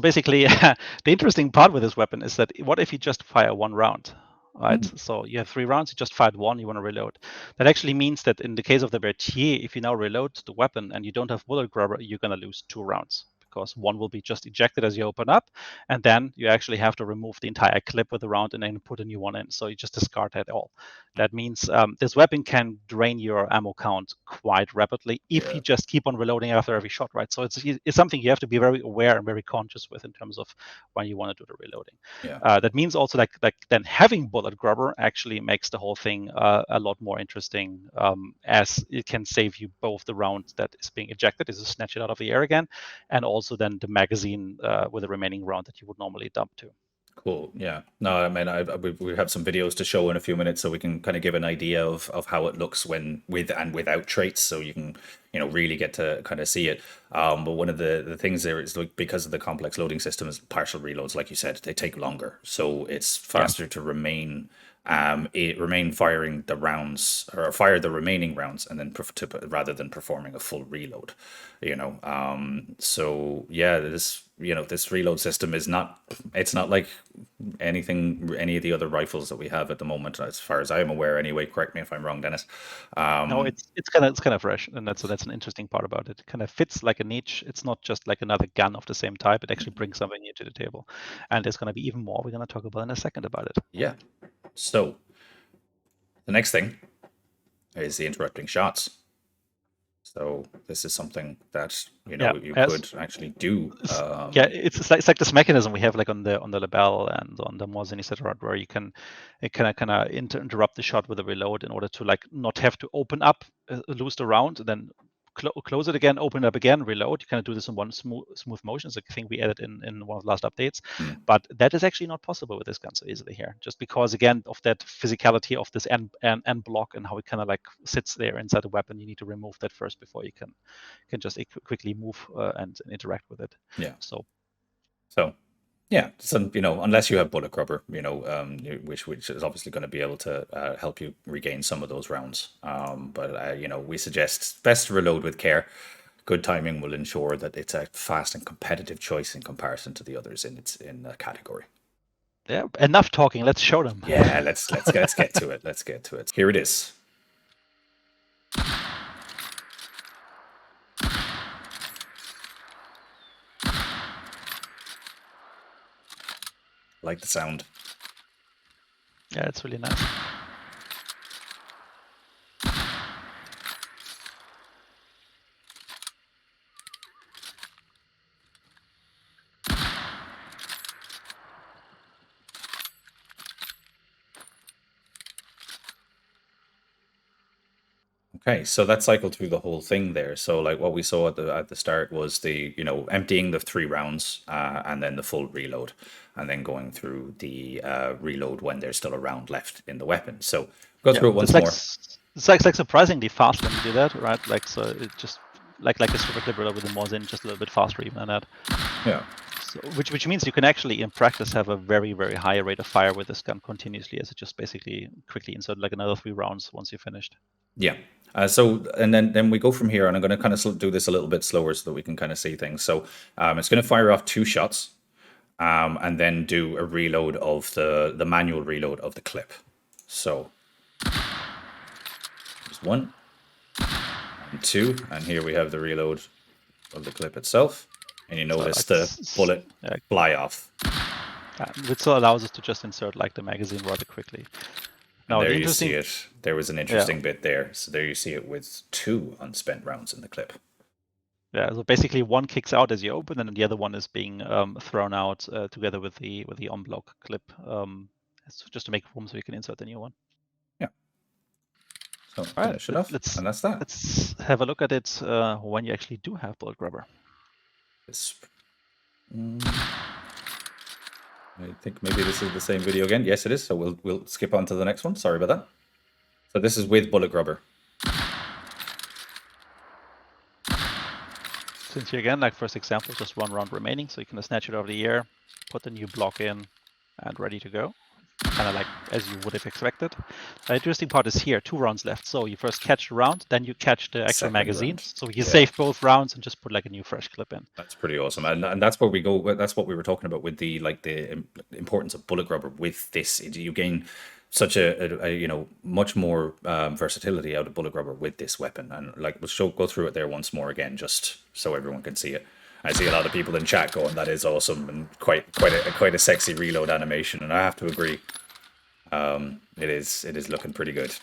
basically the interesting part with this weapon is that what if you just fire 1 round? Right, so you have 3 rounds, you just fired 1, you want to reload. That actually means that in the case of the Verti, if you now reload the weapon and you don't have bullet grabber, you're going to lose 2 rounds, because one will be just ejected as you open up, and then you actually have to remove the entire clip with the round and then put a new one in. So you just discard that all. That means this weapon can drain your ammo count quite rapidly if you just keep on reloading after every shot, right? So it's something you have to be very aware and very conscious with in terms of when you want to do the reloading. That means also like then having bullet grubber actually makes the whole thing a lot more interesting, as it can save you both the round that is being ejected, is to snatch it out of the air again, and also then the magazine with the remaining round that you would normally dump to. Cool. Yeah. No, I mean, we have some videos to show in a few minutes, so we can kind of give an idea of how it looks when with and without traits, so you can really get to kind of see it. But one of the things there is, like, because of the complex loading system, is partial reloads, like you said, they take longer, so it's faster to remain firing the rounds, or fire the remaining rounds, and then rather than performing a full reload. So yeah, this reload system is not like any of the other rifles that we have at the moment, as far as I'm aware anyway. Correct me if I'm wrong, Dennis. No, it's kind of fresh, and that's an interesting part about it. It kind of fits like a niche. It's not just like another gun of the same type. It actually brings something new to the table, and there's going to be even more we're going to talk about in a second about it. Yeah. So the next thing is the interrupting shots. So this is something that you could actually do. It's like this mechanism we have like on the Lebel and on the Mosin, etc., where you can kind of interrupt the shot with a reload in order to like not have to open up, lose the round, and then close it again, open it up again, reload. You kind of do this in one smooth motion. It's a thing we added in one of the last updates. But that is actually not possible with this gun so easily here, just because, again, of that physicality of this end block and how it kind of like sits there inside the weapon. You need to remove that first before you can just quickly move and interact with it. Yeah. So yeah, so unless you have bullet grubber, which is obviously going to be able to help you regain some of those rounds. But we suggest best to reload with care. Good timing will ensure that it's a fast and competitive choice in comparison to the others in the category. Yeah, enough talking. Let's show them. Yeah, let's get to it. Let's get to it. Here it is. Like the sound. Yeah, it's really nice. Okay, so that cycled through the whole thing there. So like what we saw at the start was the emptying the 3 rounds and then the full reload, and then going through the reload when there's still a round left in the weapon. So go through it once more. It's like surprisingly fast when you do that, right? Like, so it just like a super clip reload with the Mosin, just a little bit faster even than that. Yeah. So, which means you can actually in practice have a very, very high rate of fire with this gun continuously, as it just basically quickly insert like another 3 rounds once you're finished. Yeah. So and then we go from here, and I'm going to kind of do this a little bit slower so that we can kind of see things. So it's going to fire off 2 shots, and then do a reload of the manual reload of the clip. So there's 1 and 2, and here we have the reload of the clip itself, and you notice the bullet fly off. Which allows us to just insert like the magazine rather quickly. Now, there you see it. There was an interesting bit there. So there you see it with 2 unspent rounds in the clip. Yeah, so basically one kicks out as you open, and the other one is being thrown out together with the on-block clip, just to make room so you can insert the new one. Yeah. So finish it off, and that's that. Let's have a look at it when you actually do have bullet grubber. I think maybe this is the same video again. Yes, it is. So we'll skip on to the next one. Sorry about that. So this is with bullet grubber. Since you again, like first example, just 1 round remaining, so you can snatch it over the air, put the new block in, and ready to go. Kind of like as you would have expected. The interesting part is here, 2 rounds left. So you first catch the round, then you catch the actual magazine. So you save both rounds and just put like a new fresh clip in. That's pretty awesome, and that's where we go. That's what we were talking about with the importance of bullet grubber. With this, you gain such a much more versatility out of bullet grubber with this weapon, and like we'll go through it there once more again, just so everyone can see it. I see a lot of people in chat going, "That is awesome," and quite a sexy reload animation. And I have to agree, it is looking pretty good.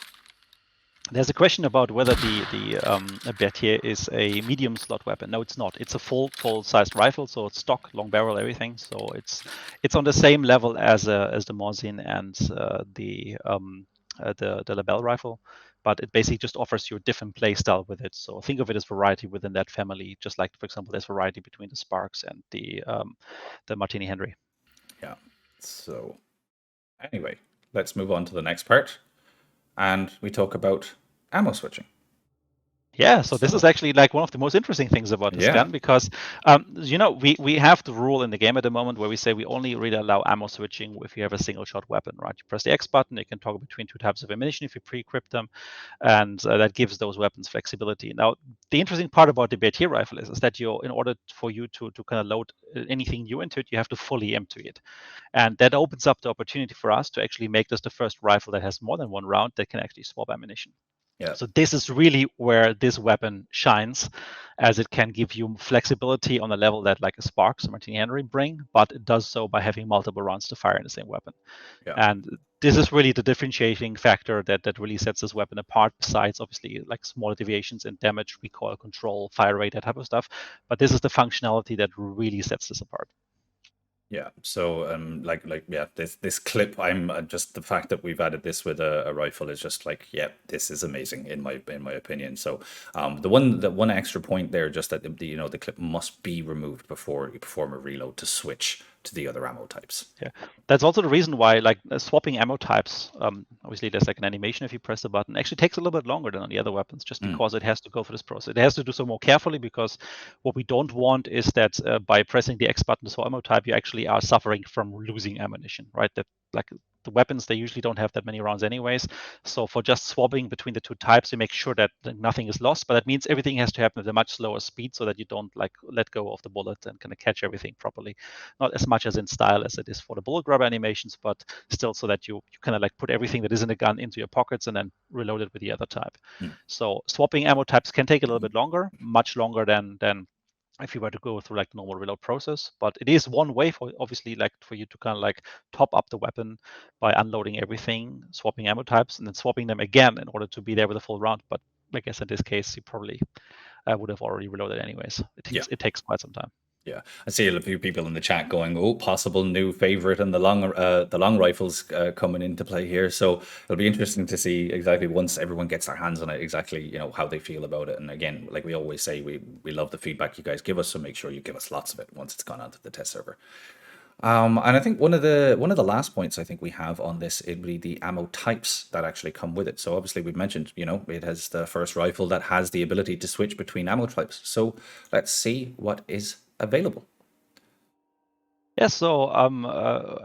There's a question about whether the Berthier is a medium slot weapon. No, it's not. It's a full-sized rifle, so it's stock, long barrel, everything. So it's on the same level as the Mosin and the Lebel rifle, but it basically just offers you a different play style with it. So think of it as variety within that family, just like, for example, there's variety between the Sparks and the Martini Henry. Yeah. So anyway, let's move on to the next part, and we talk about ammo switching. Yeah, so this is actually like one of the most interesting things about this gun, because we have the rule in the game at the moment where we say we only really allow ammo switching if you have a single shot weapon, right? You press the X button, you can toggle between two types of ammunition if you pre-equip them, and that gives those weapons flexibility. Now, the interesting part about the Berthier rifle is that in order for you to kind of load anything new into it, you have to fully empty it. And that opens up the opportunity for us to actually make this the first rifle that has more than one round that can actually swap ammunition. Yeah. So this is really where this weapon shines, as it can give you flexibility on a level that like a Sparks or Martini Henry bring, but it does so by having multiple rounds to fire in the same weapon. Yeah. And this is really the differentiating factor that really sets this weapon apart, besides obviously like smaller deviations in damage, recoil, control, fire rate, that type of stuff. But this is the functionality that really sets this apart. Yeah. So, this clip, I'm just the fact that we've added this with a rifle is just like, yeah, this is amazing in my opinion. So, the one extra point there, just that the clip must be removed before you perform a reload to switch to the other ammo types. Yeah, that's also the reason why like swapping ammo types. Obviously, there's like an animation if you press the button. Actually, takes a little bit longer than on the other weapons, just because it has to go through this process. It has to do so more carefully, because what we don't want is that by pressing the X button to swap ammo type, you actually are suffering from losing ammunition, right? That like the weapons, they usually don't have that many rounds anyways. So for just swapping between the two types, you make sure that nothing is lost. But that means everything has to happen at a much slower speed, so that you don't like let go of the bullet and kind of catch everything properly. Not as much as in style as it is for the bullet grab animations, but still so that you kind of like put everything that is in the gun into your pockets and then reload it with the other type. So swapping ammo types can take a little bit longer, much longer than if you were to go through like the normal reload process. But it is one way for obviously like for you to kind of like top up the weapon by unloading everything, swapping ammo types, and then swapping them again in order to be there with a full round. But I guess in this case, you probably would have already reloaded anyways. It takes quite some time. Yeah, I see a few people in the chat going, "Oh, possible new favorite," and the long rifles coming into play here. So it'll be interesting to see exactly once everyone gets their hands on it, exactly how they feel about it. And again, like we always say, we love the feedback you guys give us, so make sure you give us lots of it once it's gone onto the test server. And I think one of the last points I think we have on this, it'd be the ammo types that actually come with it. So obviously we've mentioned, it has the first rifle that has the ability to switch between ammo types. So let's see what is available. Yeah, so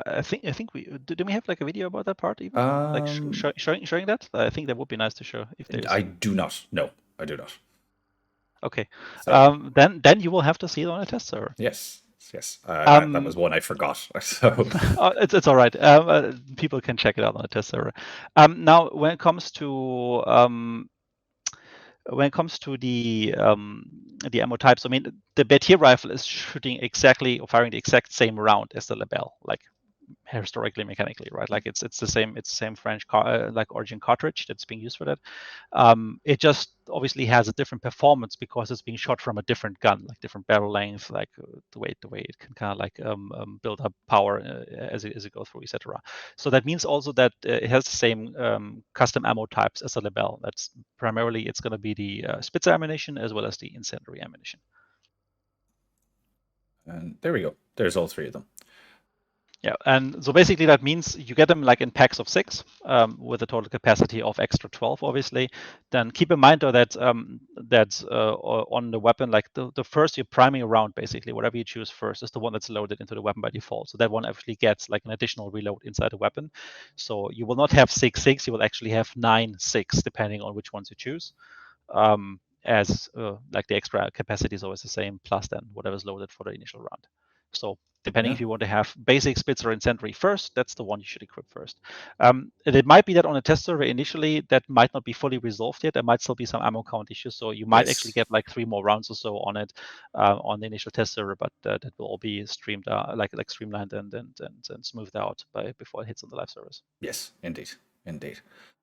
I think we did we have like a video about that part even, like showing that. I think that would be nice to show if there's. I do not. No, I do not. Okay, then you will have to see it on a test server. Yes. That was one I forgot. So it's all right. People can check it out on a test server. Now, when it comes to the ammo types, I mean, the Berthier rifle is shooting exactly or firing the exact same round as the Lebel, like historically mechanically, right? Like it's the same French like origin cartridge that's being used for that. It just obviously has a different performance because it's being shot from a different gun, like different barrel length, like the way it can kind of like build up power as it goes through, etc. So that means also that it has the same custom ammo types as the Lebel. That's primarily it's going to be the Spitzer ammunition as well as the incendiary ammunition. And there we go. There's all three of them. Yeah, and so basically that means you get them like in packs of 6 with a total capacity of extra 12, obviously. Then keep in mind though that on the weapon, like the first your priming round, basically whatever you choose first is the one that's loaded into the weapon by default. So that one actually gets like an additional reload inside the weapon. So you will not have 6/6, you will actually have 9/6 depending on which ones you choose. As like the extra capacity is always the same, plus then whatever's loaded for the initial round. So depending Yeah. if you want to have basic Spitzer or Incendiary first, that's the one you should equip first. And it might be that on a test server initially, that might not be fully resolved yet. There might still be some ammo count issues. So you might actually get like 3 more rounds or so on it on the initial test server, but that will all be streamed like streamlined and smoothed out before it hits on the live servers. Yes, indeed.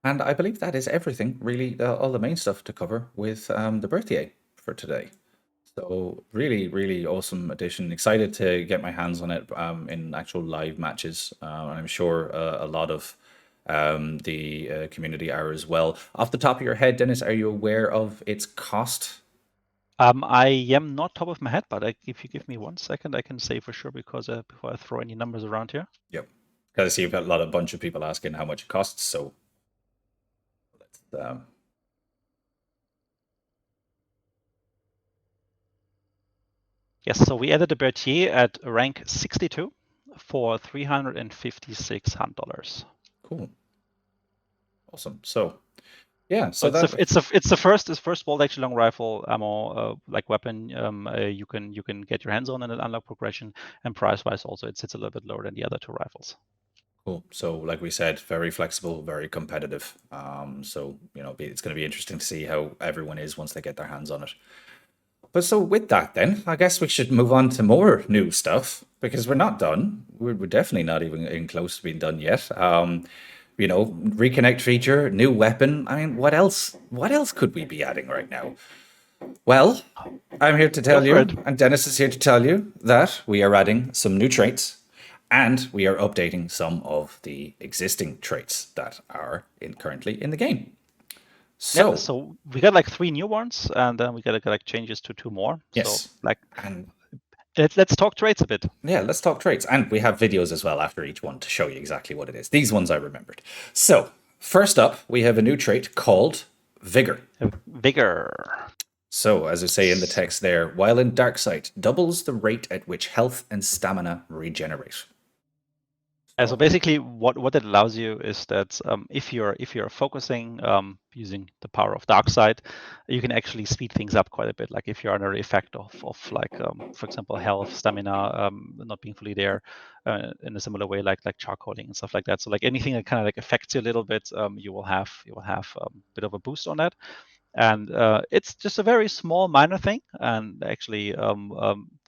And I believe that is everything, really, all the main stuff to cover with the birthday for today. So really, really awesome addition. Excited to get my hands on it in actual live matches. I'm sure a lot of the community are as well. Off the top of your head, Dennis, are you aware of its cost? I am not top of my head, but if you give me 1 second, I can say for sure because before I throw any numbers around here. Yep. Because I see you've got a bunch of people asking how much it costs. So let's. Yes, so we added the Berthier at rank 62 for $356. Cool. Awesome. So, yeah. So it's the first bolt action long rifle ammo like weapon you can get your hands on in an unlock progression, and price wise also it sits a little bit lower than the other 2 rifles. Cool. So, like we said, very flexible, very competitive. So it's going to be interesting to see how everyone is once they get their hands on it. But so with that, then I guess we should move on to more new stuff because we're not done. We're definitely not even close to being done yet. Reconnect feature, new weapon. I mean, what else? What else could we be adding right now? Well, I'm here to tell you, and Dennis is here to tell you that we are adding some new traits, and we are updating some of the existing traits that are currently in the game. So we got like 3 new ones, and then we got like changes to 2 more. Yes. So let's talk traits a bit. Yeah, let's talk traits. And we have videos as well after each one to show you exactly what it is. These ones I remembered. So first up, we have a new trait called Vigor. Vigor. So as I say in the text there, while in Darksight, doubles the rate at which health and stamina regenerate. So basically, what it allows you is that if you're focusing using the power of Darksight, you can actually speed things up quite a bit. Like if you're under the effect of like for example health, stamina not being fully there in a similar way, like charcoaling and stuff like that. So like anything that kind of like affects you a little bit, you will have a bit of a boost on that. And it's just a very small minor thing, and actually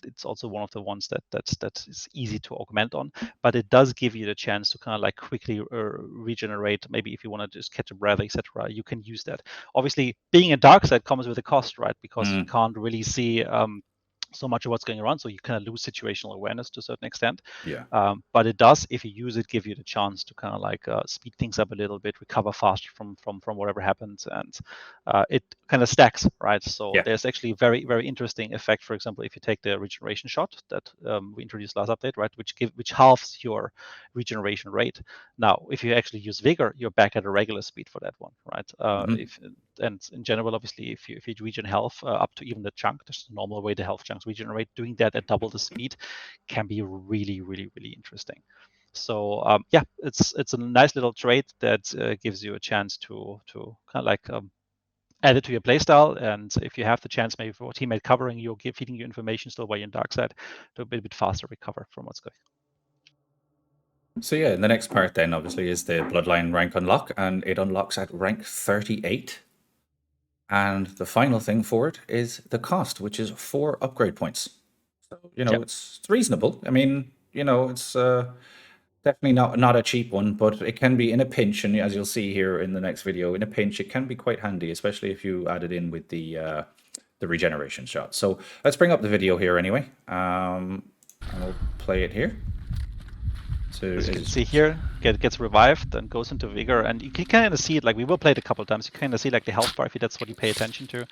it's also one of the ones that is easy to augment on, but it does give you the chance to kind of like quickly regenerate. Maybe if you want to just catch a breath, etc., you can use that. Obviously being a dark side comes with a cost, right? Because you can't really see so much of what's going around, so you kind of lose situational awareness to a certain extent. Yeah. But it does, if you use it, give you the chance to kind of like speed things up a little bit, recover faster from whatever happens, and it kind of stacks, right? So there's actually a very, very interesting effect. For example, if you take the regeneration shot that we introduced last update, right, which halves your regeneration rate. Now, if you actually use Vigor, you're back at a regular speed for that one, right? And in general, obviously, if you regen health up to even the chunk, there's a normal way the health chunks regenerate. Doing that at double the speed can be really, really, really interesting. So it's a nice little trait that gives you a chance to kind of like add it to your playstyle. And if you have the chance, maybe for a teammate covering you, feeding you information still while you're in dark side, to a bit faster recover from what's going. So yeah, the next part then obviously is the Bloodline rank unlock, and it unlocks at rank 38. And the final thing for it is the cost, which is 4 upgrade points. So, it's reasonable. I mean, it's definitely not a cheap one, but it can be in a pinch. And as you'll see here in the next video, in a pinch, it can be quite handy, especially if you add it in with the regeneration shot. So let's bring up the video here anyway. And we'll play it here. So as you can see here, gets revived and goes into Vigor, and you can kind of see it. Like we will play it a couple of times. You kind of see like the health bar if that's what you pay attention to.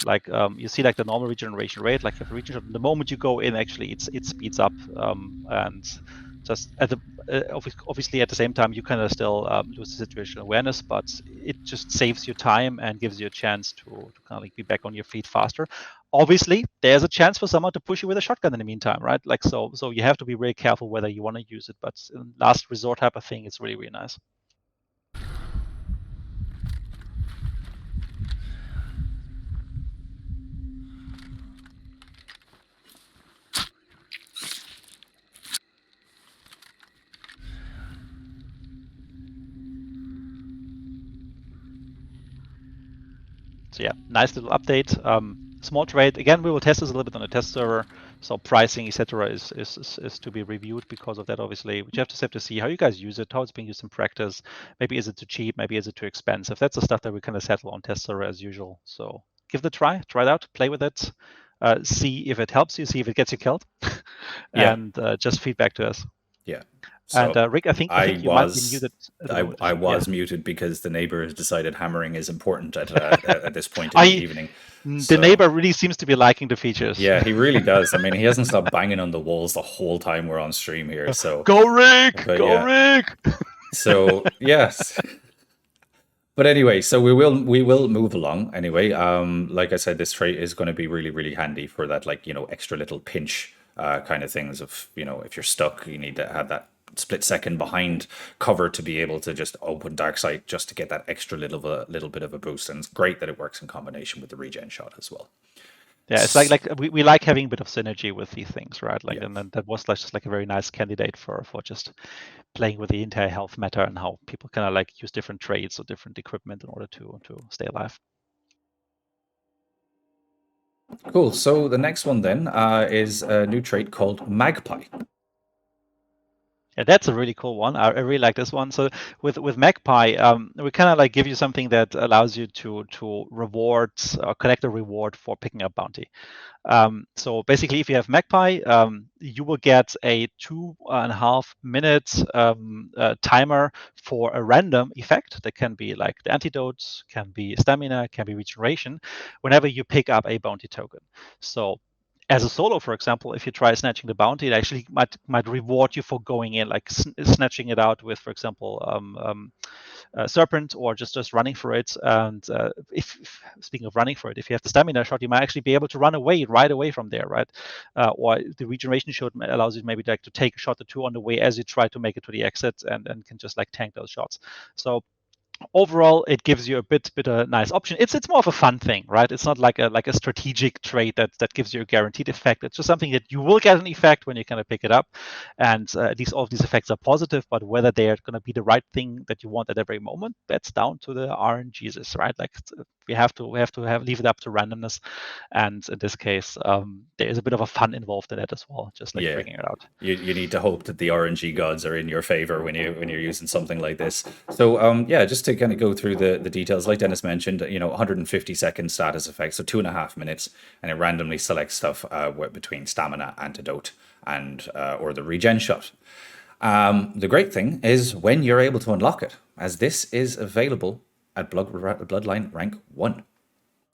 Like you see like the normal regeneration rate. Like if the moment you go in, actually it speeds up, and just at the obviously at the same time you kind of still lose the situational awareness, but it just saves you time and gives you a chance to kind of like be back on your feet faster. Obviously, there's a chance for someone to push you with a shotgun in the meantime, right? Like so you have to be really careful whether you want to use it, but in last resort type of thing, it's really, really nice. So yeah, nice little update. Small trade. Again, we will test this a little bit on the test server. So pricing, etc., is to be reviewed because of that. Obviously, we just have to see how you guys use it, how it's being used in practice. Maybe is it too cheap? Maybe is it too expensive? That's the stuff that we kind of settle on test server as usual. So give it a try. Try it out. Play with it. See if it helps you. See if it gets you killed. And just feedback to us. Yeah. And So Rick, I think you might be muted. I was muted because the neighbor has decided hammering is important at this point in the evening. The neighbor really seems to be liking the features. Yeah, he really does. I mean, he hasn't stopped banging on the walls the whole time we're on stream here. So go Rick, Rick. So yes. But anyway, so we will move along anyway. Like I said, this trait is going to be really, really handy for that, like, you know, extra little pinch kind of things of, you know, if you're stuck, you need to have that split second behind cover to be able to just open Darksight just to get that extra little bit of a boost. And it's great that it works in combination with the regen shot as well. Yeah, it's like we like having a bit of synergy with these things, right? Like, and then that was just like a very nice candidate for just playing with the entire health meta and how people kind of like use different traits or different equipment in order to stay alive. Cool. So the next one then is a new trait called Magpie. Yeah, that's a really cool one. I really like this one. So with Magpie, we kind of like give you something that allows you to reward or collect a reward for picking up bounty. So basically, if you have Magpie, you will get a 2.5 minute timer for a random effect that can be like the Antidote, can be stamina, can be regeneration, whenever you pick up a bounty token. So as a solo, for example, if you try snatching the bounty, it actually might reward you for going in, like snatching it out with, for example, Serpent, or just running for it. And if speaking of running for it, if you have the stamina shot, you might actually be able to run away right away from there, right? Or the regeneration shot allows you maybe like to take a shot or two on the way as you try to make it to the exit, and can just like tank those shots. So overall, it gives you a bit a nice option. It's more of a fun thing, right? It's not like a strategic trait that gives you a guaranteed effect. It's just something that you will get an effect when you kind of pick it up, and all of these effects are positive. But whether they are going to be the right thing that you want at every moment, that's down to the RNGs, right? Like we have to leave it up to randomness, and in this case, there is a bit of a fun involved in it as well, just like figuring it out. You need to hope that the RNG gods are in your favor when you're using something like this. So just to kind of go through the details, like Dennis mentioned, 150 second status effect, so 2.5 minutes, and it randomly selects stuff between stamina, Antidote, and or the regen shot. The great thing is when you're able to unlock it, as this is available at Bloodline rank 1.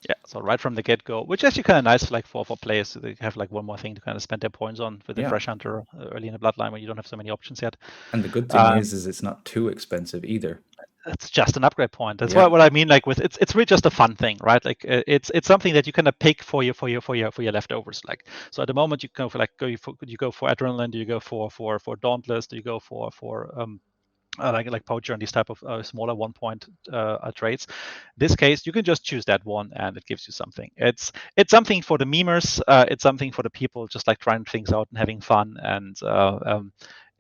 Yeah, so right from the get-go, which is actually kind of nice, like for players, so they have like one more thing to kind of spend their points on with the Fresh Hunter early in the Bloodline when you don't have so many options yet. And the good thing is it's not too expensive either. It's just an upgrade point. That's what I mean. Like with it's really just a fun thing, right? Like it's something that you kind of pick for your leftovers. Like so, at the moment you go for you go for Adrenaline, do you go for Dauntless, do you go for like Poacher and these type of smaller 1 point traits. This case, you can just choose that one, and it gives you something. It's something for the memers. It's something for the people just like trying things out and having fun. And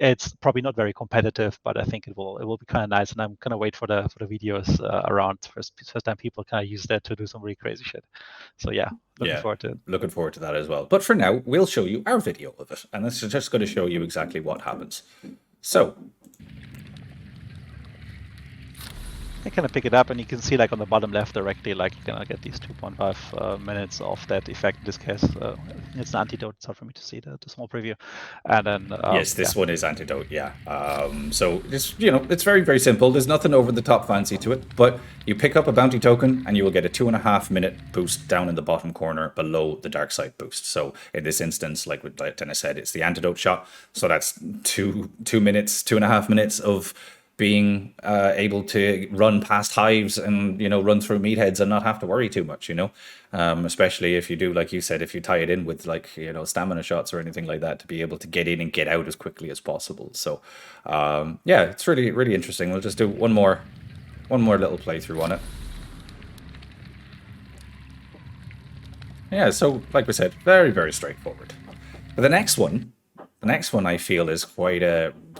it's probably not very competitive, but I think it will be kind of nice. And I'm gonna wait for the videos around first time people kind of use that to do some really crazy shit. So looking forward to it. Looking forward to that as well. But for now, we'll show you our video of it, and this is just going to show you exactly what happens. So. I kind of pick it up, and you can see like on the bottom left directly, like you're gonna get these 2.5 minutes of that effect. In this case, it's an Antidote. It's hard for me to see the small preview. And then yes, this one is Antidote. Yeah. So it's it's very, very simple. There's nothing over the top fancy to it, but you pick up a bounty token, and you will get a 2.5 minute boost down in the bottom corner below the Darksight boost. So in this instance, like Dennis said, it's the Antidote shot. So that's 2.5 minutes of being able to run past hives and run through meatheads and not have to worry too much, especially if you do, like you said, if you tie it in with like stamina shots or anything like that, to be able to get in and get out as quickly as possible. So it's really, really interesting. We'll just do one more little playthrough on it. Yeah, so like we said, very, very straightforward. But the next one I feel is quite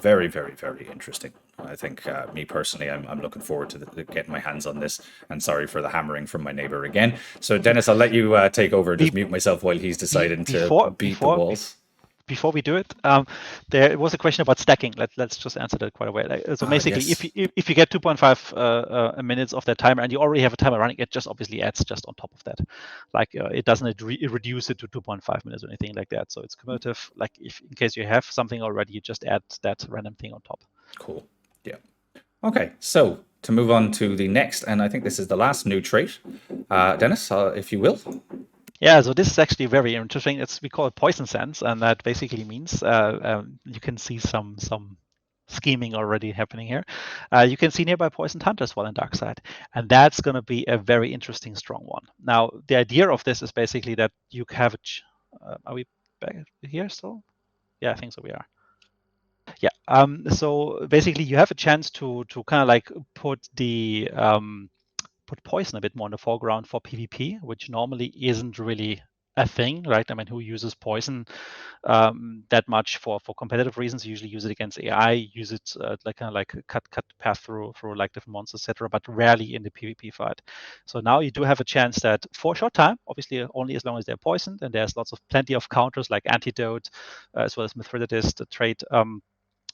very, very, very interesting. I think me personally, I'm looking forward to getting my hands on this. And sorry for the hammering from my neighbor again. So Dennis, I'll let you take over. Just mute myself while he's deciding to beat the walls. Before we do it, there was a question about stacking. Let's just answer that quite away. So basically, yes. if you get 2.5 minutes of that timer and you already have a timer running, it just obviously adds just on top of that. Like it doesn't reduce it to 2.5 minutes or anything like that. So it's cumulative. Like if in case you have something already, you just add that random thing on top. Cool. Yeah. Okay. So to move on to the next, and I think this is the last new trait, Dennis, if you will. Yeah, so this is actually very interesting. We call it poison sense, and that basically means you can see some scheming already happening here. You can see nearby poisoned hunters while in dark side, and that's going to be a very interesting, strong one. Now, the idea of this is basically that you have are we back here still? Yeah, I think so. We are. Yeah. So basically, you have a chance to kind of like put the put poison a bit more in the foreground for PvP, which normally isn't really a thing, right? I mean, who uses poison that much for competitive reasons? You usually use it against AI, use it like kind of like cut path through like different monsters, etc., but rarely in the PvP fight. So now you do have a chance that for a short time, obviously only as long as they're poisoned, and there's plenty of counters like Antidote, as well as Mithridates, the trait.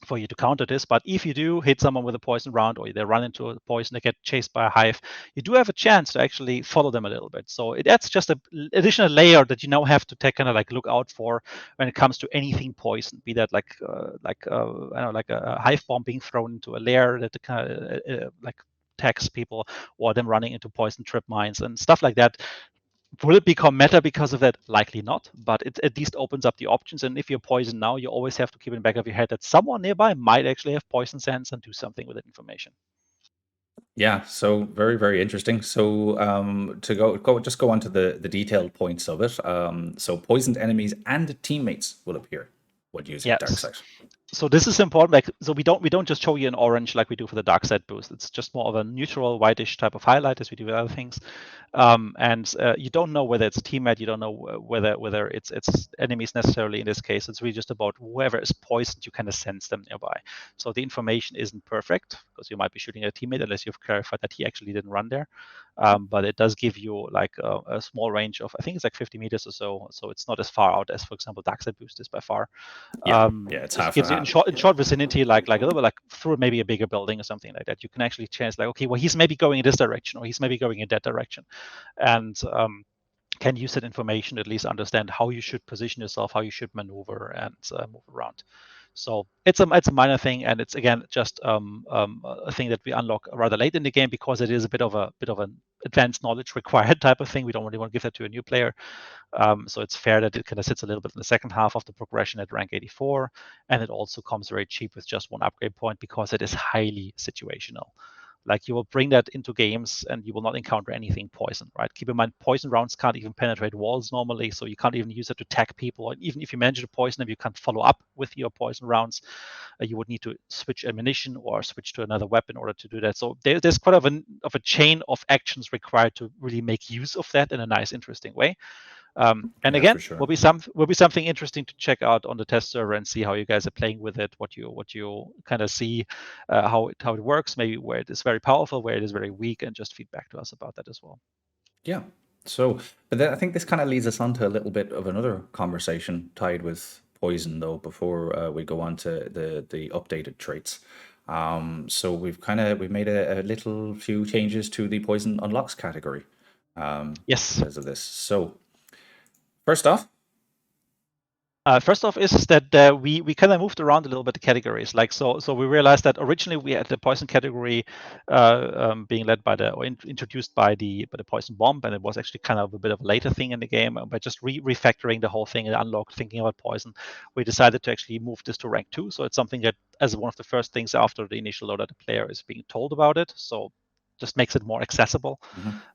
For you to counter this, but if you do hit someone with a poison round or they run into a poison, they get chased by a hive, you do have a chance to actually follow them a little bit. So that's just an additional layer that you now have to kind of like look out for when it comes to anything poison, be that like I don't know, like a hive bomb being thrown into a lair that kind of like attacks people, or them running into poison trip mines and stuff like that. Will it become meta because of that? Likely not, but it at least opens up the options. And if you're poisoned now, you always have to keep in the back of your head that someone nearby might actually have poison sense and do something with that information. Yeah, so very, very interesting. So to go on to the detailed points of it. So poisoned enemies and teammates will appear when using dark Yes. sight. So this is important. Like, so we don't just show you an orange like we do for the dark side boost. It's just more of a neutral whitish type of highlight as we do with other things. And you don't know whether it's a teammate. You don't know whether it's enemies necessarily in this case. It's really just about whoever is poisoned. You kind of sense them nearby. So the information isn't perfect because you might be shooting at a teammate unless you've clarified that he actually didn't run there. But it does give you like a small range of, I think it's like 50 meters or so. So it's not as far out as, for example, dark side boost is by far. Yeah, it's half. It gives you in short vicinity, like a little bit like through maybe a bigger building or something like that. You can actually chance like, okay, well, he's maybe going in this direction or he's maybe going in that direction, and can use that information to at least understand how you should position yourself, how you should maneuver and move around. So it's a minor thing, and it's again just a thing that we unlock rather late in the game because it is a bit of an advanced knowledge required type of thing. We don't really want to give that to a new player. So it's fair that it kind of sits a little bit in the second half of the progression at rank 84, and it also comes very cheap with just one upgrade point because it is highly situational. Like you will bring that into games and you will not encounter anything poison, right? Keep in mind, poison rounds can't even penetrate walls normally, so you can't even use it to tag people. Or even if you manage to poison them, you can't follow up with your poison rounds. You would need to switch ammunition or switch to another weapon in order to do that. So there's quite of a chain of actions required to really make use of that in a nice, interesting way. And Yeah, again, for sure. will be something interesting to check out on the test server and see how you guys are playing with it, what you kind of see, how it works, maybe where it is very powerful, where it is very weak, and just feedback to us about that as well. Yeah. So, but then I think this kind of leads us on to a little bit of another conversation tied with poison, though. Before we go on to the updated traits, so we've made a little few changes to the poison unlocks category. Yes. Because of this. So, first off, First off is that we kind of moved around a little bit the categories. Like so we realized that originally we had the poison category being led by introduced by the poison bomb, and it was actually kind of a bit of a later thing in the game. By just refactoring the whole thing and unlock thinking about poison, we decided to actually move this to rank 2. So it's something that as one of the first things after the initial load that the player is being told about it. So just makes it more accessible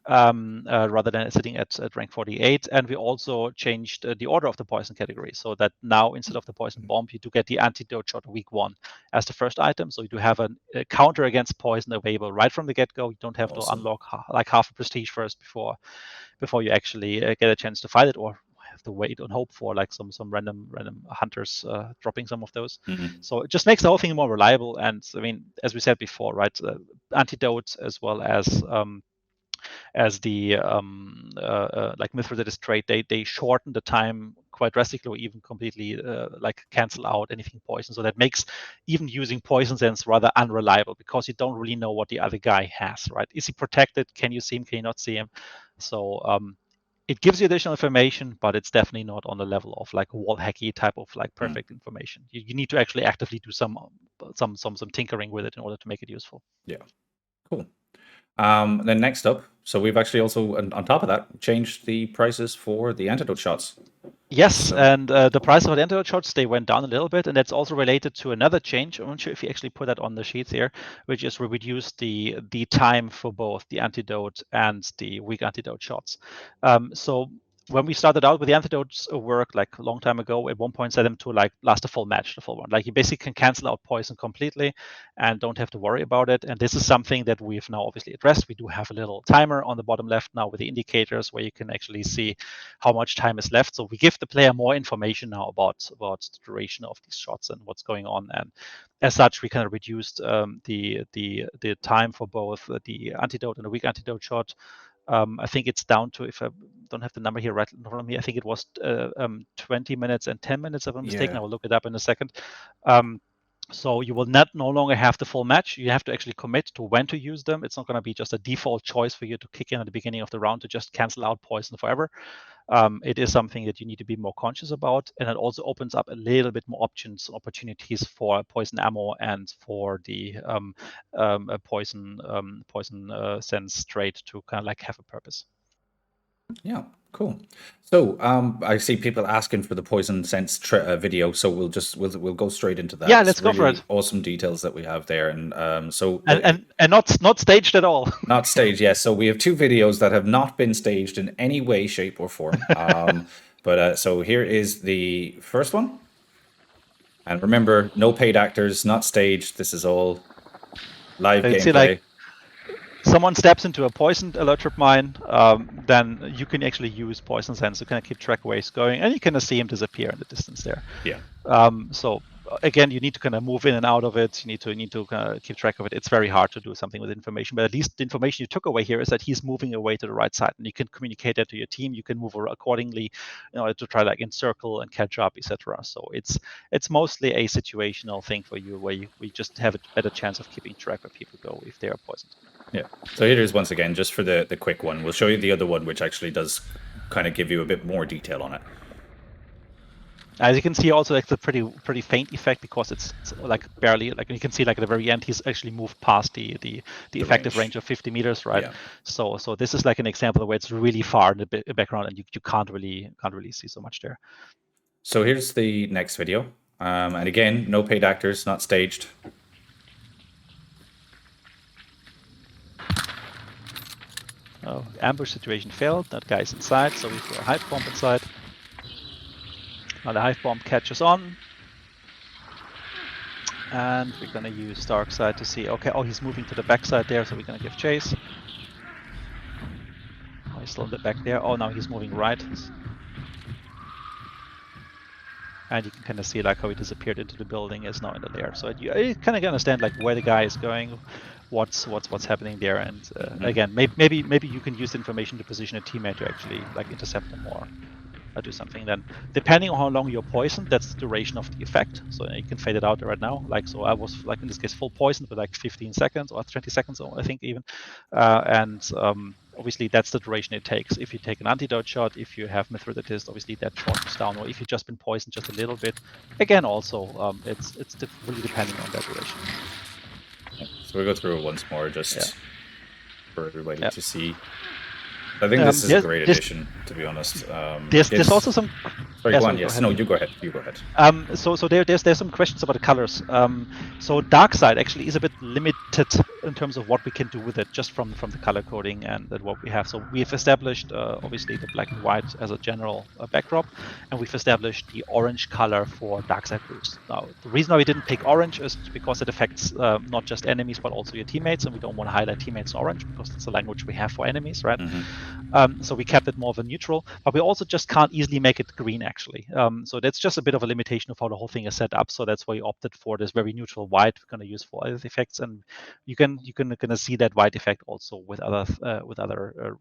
rather than sitting at rank 48. And we also changed the order of the poison category so that now instead of the poison bomb, you do get the antidote shot week 1 as the first item. So you do have a counter against poison available right from the get-go. You don't have to unlock like half a prestige first before you actually get a chance to fight it, or have to wait and hope for like some random hunters dropping some of those. Mhm. So it just makes the whole thing more reliable. And I mean, as we said before, right, Antidote as well as the like Mithridates trait, they shorten the time quite drastically, or even completely like cancel out anything poison. So that makes even using poison sense rather unreliable, because you don't really know what the other guy has, right? Is he protected? Can you see him? Can you not see him? So it gives you additional information, but it's definitely not on the level of like wall hacky type of like perfect information. You need to actually actively do some tinkering with it in order to make it useful. Yeah, cool. Then next up, so we've actually also, on top of that, changed the prices for the antidote shots. Yes, and the price of the antidote shots, they went down a little bit, and that's also related to another change. I'm not sure if you actually put that on the sheets here, which is we reduced the time for both the antidote and the weak antidote shots. So when we started out with the antidotes work like a long time ago, at one point set them to like last the full match, the full one. Like you basically can cancel out poison completely and don't have to worry about it. And this is something that we've now obviously addressed. We do have a little timer on the bottom left now with the indicators where you can actually see how much time is left. So we give the player more information now about the duration of these shots and what's going on. And as such, we kind of reduced the time for both the antidote and the weak antidote shot. I think it's down to, if I don't have the number here right in front of me, I think it was 20 minutes and 10 minutes, if I'm mistaken. Yeah. I will look it up in a second. So you will no longer have the full match. You have to actually commit to when to use them. It's not going to be just a default choice for you to kick in at the beginning of the round to just cancel out poison forever. It is something that you need to be more conscious about, and it also opens up a little bit more options, opportunities for poison ammo and for the poison sense trait to kind of like have a purpose. Yeah, cool. So I see people asking for the poison sense video, so we'll go straight into that. Yeah, It's let's go for really it. awesome details that we have there, and And not staged at all. not staged, yes. So we have two videos that have not been staged in any way, shape, or form. But so here is the first one, and remember, no paid actors, not staged. This is all live You gameplay. see, like, someone steps into a poisoned electric mine, then you can actually use poison sense to kind of keep track where he's going, and you can see him disappear in the distance there. Yeah. So again, you need to kind of move in and out of it. You need to kind of keep track of it. It's very hard to do something with information, but at least the information you took away here is that he's moving away to the right side, and you can communicate that to your team. You can move accordingly, to try like encircle and catch up, etc. So it's mostly a situational thing for you, where we just have a better chance of keeping track where people go if they are poisoned. Yeah. So here it is once again, just for the quick one. We'll show you the other one, which actually does kind of give you a bit more detail on it. As you can see, also like the pretty faint effect, because it's like barely, like you can see like at the very end he's actually moved past the effective range of 50 meters, right? Yeah. So this is like an example where it's really far in the background and you can't really see so much there. So here's the next video, and again, no paid actors, not staged. Oh, ambush situation failed. That guy's inside, so we throw a hive bomb inside. Now the hive bomb catches on, and we're gonna use dark side to see. Okay, oh, he's moving to the back side there, so we're gonna give chase. Oh, he's still in the back there. Oh, now he's moving right, and you can kind of see like how he disappeared into the building is now in the lair. So you kind of understand like where the guy is going, what's happening there, and again, maybe you can use the information to position a teammate to actually like intercept them or do something. Then depending on how long you're poisoned, that's the duration of the effect. So you can fade it out right now. Like, so I was like in this case full poisoned for like 15 seconds or 20 seconds, I think even, and obviously that's the duration it takes. If you take an antidote shot, if you have Mithridates, obviously that shortens down, or if you've just been poisoned just a little bit, again also it's really depending on that duration. So we'll go through it once more, just for everybody to see. I think this is a great addition, to be honest. There's also some. Sorry, go on. Yes, no, you go ahead. You go ahead. So there's some questions about the colors. So dark side actually is a bit limited in terms of what we can do with it just from the color coding and what we have. So we've established obviously the black and white as a general backdrop, and we've established the orange color for dark side boost. Now, the reason why we didn't pick orange is because it affects not just enemies but also your teammates, and we don't want to highlight teammates in orange because that's the language we have for enemies, right? So we kept it more of a neutral, but we also just can't easily make it green, actually. So that's just a bit of a limitation of how the whole thing is set up. So that's why we opted for this very neutral white we're going to use for other effects, and you can gonna see that white effect also with other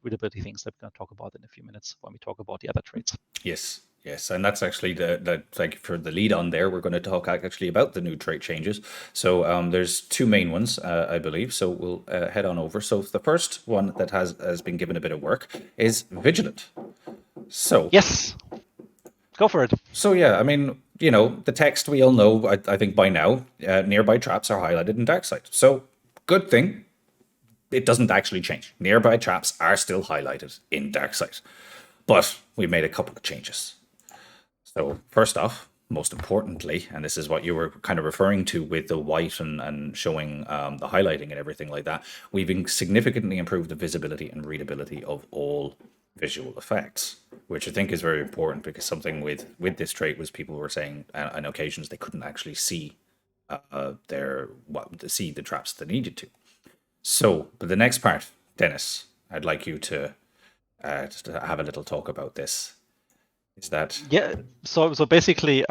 readability things that we're going to talk about in a few minutes when we talk about the other traits. Yes, and that's actually the thank you for the lead on there. We're going to talk actually about the new trait changes. So there's two main ones, I believe. So we'll head on over. So the first one that has been given a bit of work is vigilant. So yes, go for it. So yeah, I mean, the text we all know. I think by now, nearby traps are highlighted in dark sight. So good thing, it doesn't actually change. Nearby traps are still highlighted in dark sight, but we made a couple of changes. So first off, most importantly, and this is what you were kind of referring to with the white and showing the highlighting and everything like that, we've significantly improved the visibility and readability of all visual effects, which I think is very important because something with this trait was people were saying on occasions they couldn't actually see see the traps they needed to. So, but the next part, Dennis, I'd like you to just have a little talk about this. Is that so basically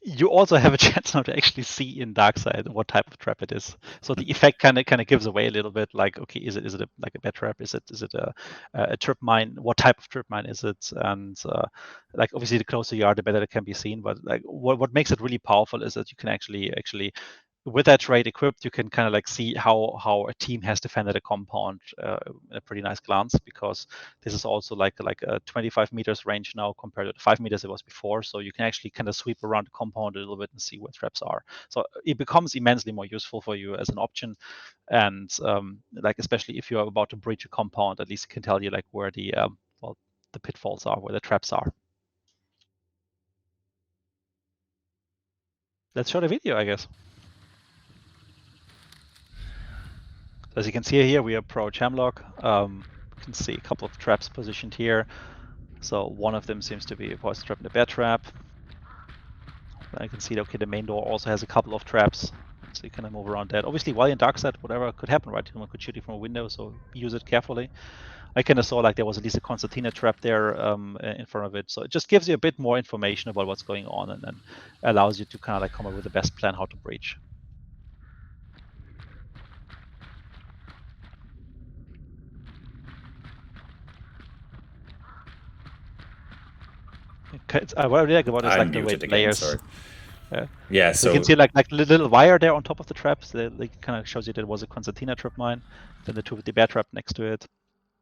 you also have a chance now to actually see in dark side what type of trap it is. So the effect kind of gives away a little bit, like, okay, is it like a bad trap, is it a trip mine, what type of trip mine is it? And like obviously the closer you are the better it can be seen, but like what makes it really powerful is that you can actually with that trait equipped, you can kind of like see how a team has defended a compound in a pretty nice glance, because this is also like a 25 meters range now compared to the 5 meters it was before. So you can actually kind of sweep around the compound a little bit and see where traps are. So it becomes immensely more useful for you as an option. And like especially if you're about to breach a compound, at least it can tell you like where the pitfalls are, where the traps are. Let's show the video, I guess. As you can see here, we approach Hemlock. You can see a couple of traps positioned here. So one of them seems to be a poison trap and a bear trap. I can see that, okay, the main door also has a couple of traps. So you kind of move around that. Obviously, while in dark side, whatever could happen, right? Someone could shoot you from a window, so use it carefully. I kind of saw like there was at least a concertina trap there in front of it. So it just gives you a bit more information about what's going on, and then allows you to kind of like come up with the best plan how to breach. What I really like about it is like the way it layers. Yeah, so you can see like little wire there on top of the traps. That like kind of shows you that it was a concertina trip mine. Then the bear trap next to it.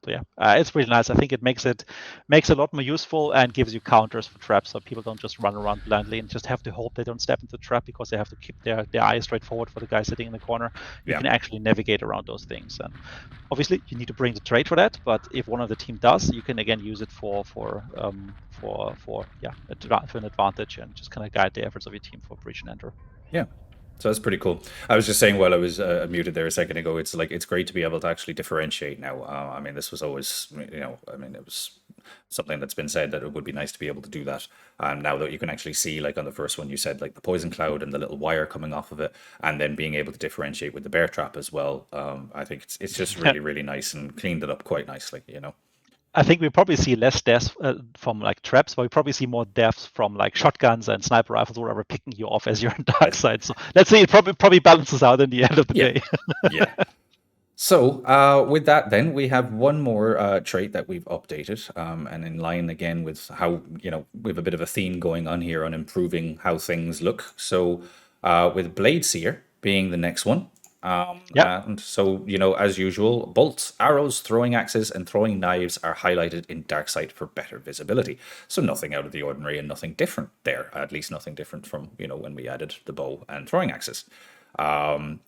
So yeah, it's pretty nice. I think it makes it a lot more useful and gives you counters for traps, so people don't just run around blindly and just have to hope they don't step into the trap because they have to keep their eyes straight forward for the guy sitting in the corner. You can actually navigate around those things, and obviously you need to bring the trait for that. But if one of the team does, you can again use it for an advantage and just kind of guide the efforts of your team for breach and enter. Yeah. So that's pretty cool. I was just saying while I was muted there a second ago, it's great to be able to actually differentiate now. I mean, this was always, it was something that's been said that it would be nice to be able to do that. Now that you can actually see, like on the first one, you said like the poison cloud and the little wire coming off of it, and then being able to differentiate with the bear trap as well. I think it's just really, really nice and cleaned it up quite nicely, I think we probably see less deaths from like traps, but we probably see more deaths from like shotguns and sniper rifles or whatever picking you off as you're in dark side. So let's say it probably balances out in the end of the day. Yeah. So with that, then we have one more trait that we've updated, and in line again with how we have a bit of a theme going on here on improving how things look. So with Blade Seer being the next one. And so, as usual, bolts, arrows, throwing axes, and throwing knives are highlighted in dark sight for better visibility. So nothing out of the ordinary and nothing different there, at least nothing different from, when we added the bow and throwing axes.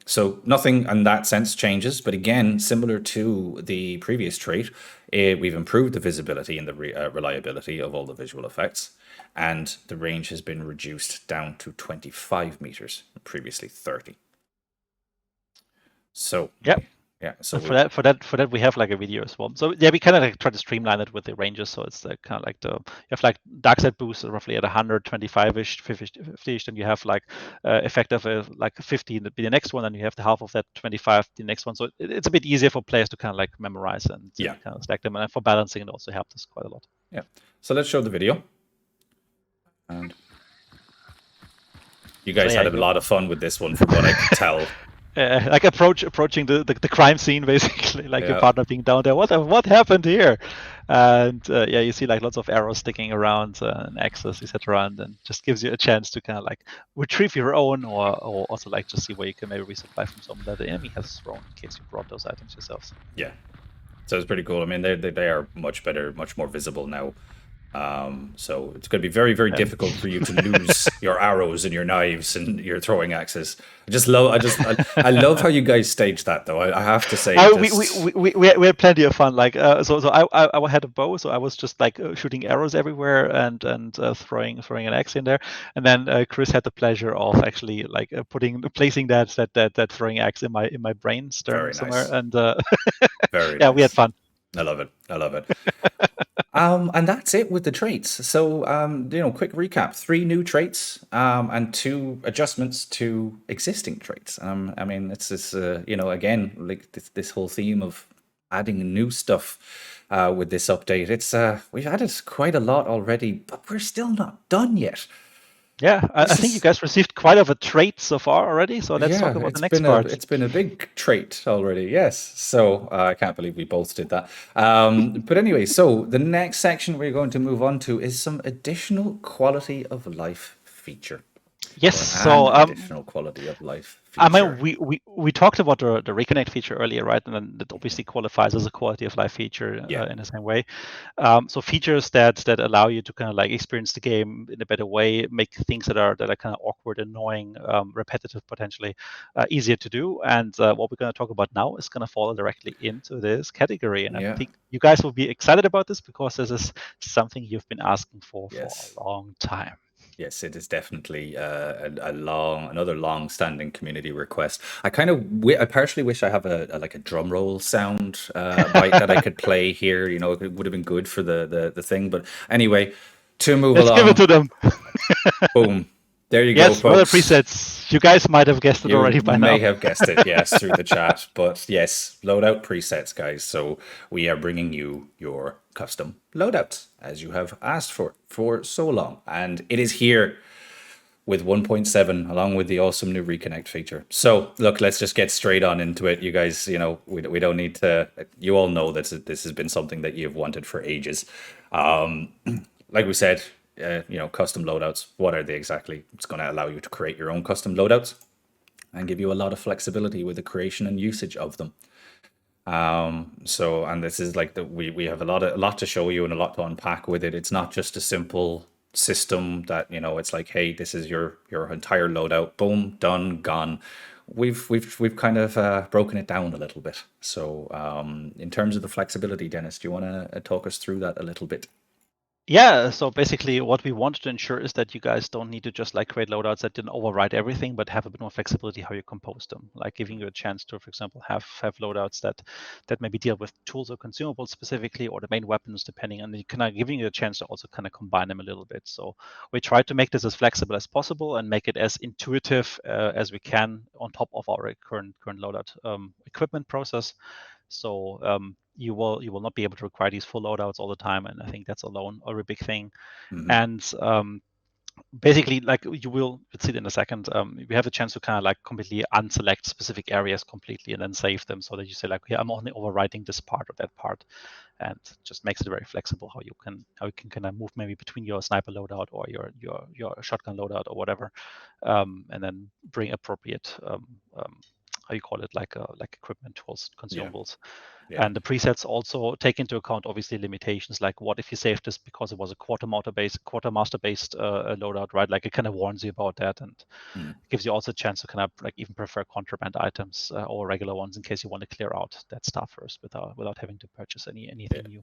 So nothing in that sense changes, but again, similar to the previous trait, we've improved the visibility and the reliability of all the visual effects, and the range has been reduced down to 25 meters, previously 30. So Yeah. yeah. So For that, we have like a video as well. So yeah, we kind of like try to streamline it with the ranges. So it's like kind of like you have like dark side boost roughly at 125ish, 50ish. Then you have like effective like 50 be the next one, and you have the half of that 25 the next one. So it's a bit easier for players to kind of like memorize and yeah, kind of stack them. And for balancing, it also helped us quite a lot. yeah. So let's show the video. And you guys had a lot of fun with this one, from what I could tell. Like approaching the crime scene, basically, like your Yeah. partner being down there. What happened here? And yeah, you see like lots of arrows sticking around and axes, etc. And then just gives you a chance to kind of like retrieve your own, or also like just see where you can maybe resupply from someone that the enemy has thrown in case you brought those items yourselves. Yeah. So it's pretty cool. I mean, they are much better, much more visible now. So it's going to be very, very difficult for you to lose your arrows and your knives and your throwing axes. I love how you guys staged that, though. I have to say, we had plenty of fun. Like so I had a bow, so I was just like shooting arrows everywhere and throwing an axe in there. And then Chris had the pleasure of actually like placing that throwing axe in my brainstem somewhere. Nice. And very yeah, nice. we had fun. I love it. And that's it with the traits. So, quick recap: 3 new traits, and 2 adjustments to existing traits. I mean, it's this, again, like this whole theme of adding new stuff with this update. It's we've added quite a lot already, but we're still not done yet. Yeah, I think you guys received quite a trait so far already. So let's talk about the next part. It's been a big trait already, yes. So I can't believe we both did that. But anyway, so the next section we're going to move on to is some additional quality of life feature. Yes, so additional quality of life feature. I mean, we talked about the Reconnect feature earlier, right? And then that obviously qualifies as a quality of life feature in the same way. So features that allow you to kind of like experience the game in a better way, make things that are kind of awkward, annoying, repetitive, potentially easier to do. And what we're going to talk about now is going to fall directly into this category. And I think you guys will be excited about this because this is something you've been asking for a long time. Yes, it is definitely another long-standing community request. I partially wish I have a drum roll sound bite that I could play here. You know, it would have been good for the thing. But anyway, to move along. Let's give it to them. Boom. There you go, folks. Yes, other presets. You guys might have guessed it already by now. You may have guessed it, yes, through the chat. But yes, loadout presets, guys. So we are bringing you your custom loadouts, as you have asked for so long. And it is here with 1.7, along with the awesome new Reconnect feature. So look, let's just get straight on into it. You guys, we don't need to... You all know that this has been something that you've wanted for ages. Like we said... custom loadouts. What are they exactly? It's going to allow you to create your own custom loadouts and give you a lot of flexibility with the creation and usage of them. And this is like we have a lot to show you and a lot to unpack with it. It's not just a simple system that, it's like, hey, this is your entire loadout. Boom, done, gone. We've kind of broken it down a little bit. So in terms of the flexibility, Dennis, do you want to talk us through that a little bit? Yeah, so basically what we want to ensure is that you guys don't need to just like create loadouts that didn't override everything, but have a bit more flexibility how you compose them, like giving you a chance to, for example, have loadouts that maybe deal with tools or consumables specifically, or the main weapons, depending on the kind of giving you a chance to also kind of combine them a little bit. So we try to make this as flexible as possible and make it as intuitive as we can on top of our current loadout equipment process. So you will not be able to require these full loadouts all the time, and I think that's alone a big thing. Mm-hmm. And basically, like you'll see it in a second, we have a chance to kind of like completely unselect specific areas completely and then save them, so that you say like, yeah, I'm only overwriting this part or that part, and just makes it very flexible how you can kind of move maybe between your sniper loadout or your shotgun loadout or whatever, and then bring appropriate how you call it, like equipment, tools, consumables. Yeah. And the presets also take into account obviously limitations, like what if you saved this because it was a quartermaster based loadout, right? Like it kind of warns you about that, and gives you also a chance to kind of like even prefer contraband items or regular ones in case you want to clear out that stuff first without having to purchase anything new.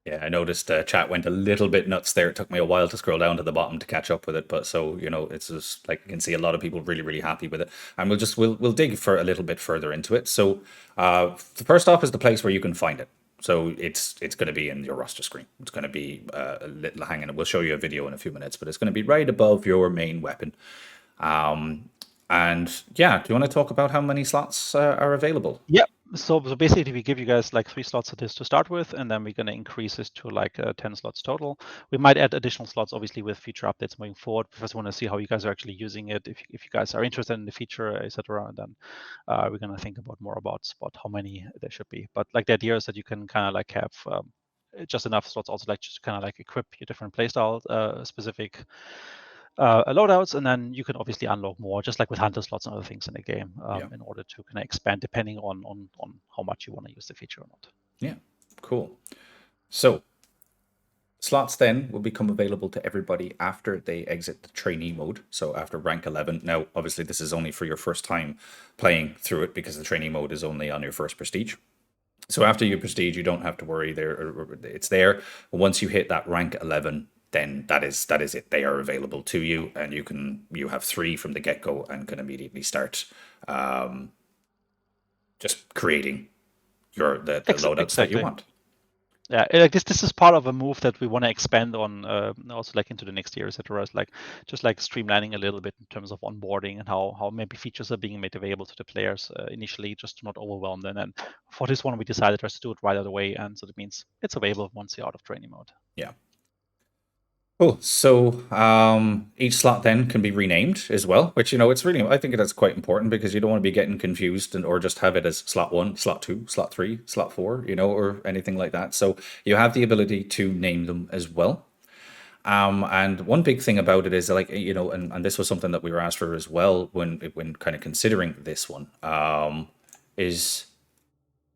Yeah, I noticed chat went a little bit nuts there. It took me a while to scroll down to the bottom to catch up with it, but so it's just like you can see a lot of people really, really happy with it, and we'll dig for a little bit further into it. So, the first off is the place where you can find it. So it's going to be in your roster screen. It's going to be a little hanging. We'll show you a video in a few minutes, but it's going to be right above your main weapon. And yeah, do you want to talk about how many slots are available? Yeah. So basically, we give you guys like 3 slots of this to start with, and then we're going to increase this to like 10 slots total. We might add additional slots, obviously, with future updates moving forward. We first want to see how you guys are actually using it. If you guys are interested in the feature, etc., and then we're going to think more about how many there should be. But like the idea is that you can kind of like have just enough slots, also like just kind of like equip your different playstyle specific loadouts, and then you can obviously unlock more, just like with hunter slots and other things in the game, in order to kind of expand depending on how much you want to use the feature or not. Yeah, cool. So slots then will become available to everybody after they exit the trainee mode. So after rank 11. Now, obviously, this is only for your first time playing through it because the trainee mode is only on your first prestige. So after you prestige, you don't have to worry. It's there. Once you hit that rank 11, then that is it. They are available to you, and you have 3 from the get go and can immediately start just creating the loadouts that you want. Yeah, like this is part of a move that we want to expand on, also like into the next year, etc. It's like just like streamlining a little bit in terms of onboarding and how maybe features are being made available to the players initially, just to not overwhelm them. And for this one, we decided just to do it right out of the way, and so that means it's available once you're out of training mode. Yeah. Cool. So each slot then can be renamed as well, which it's really, I think that's quite important because you don't want to be getting confused or just have it as slot 1, slot 2, slot 3, slot 4, or anything like that. So you have the ability to name them as well. And one big thing about it is like, and this was something that we were asked for as well when kind of considering this one, is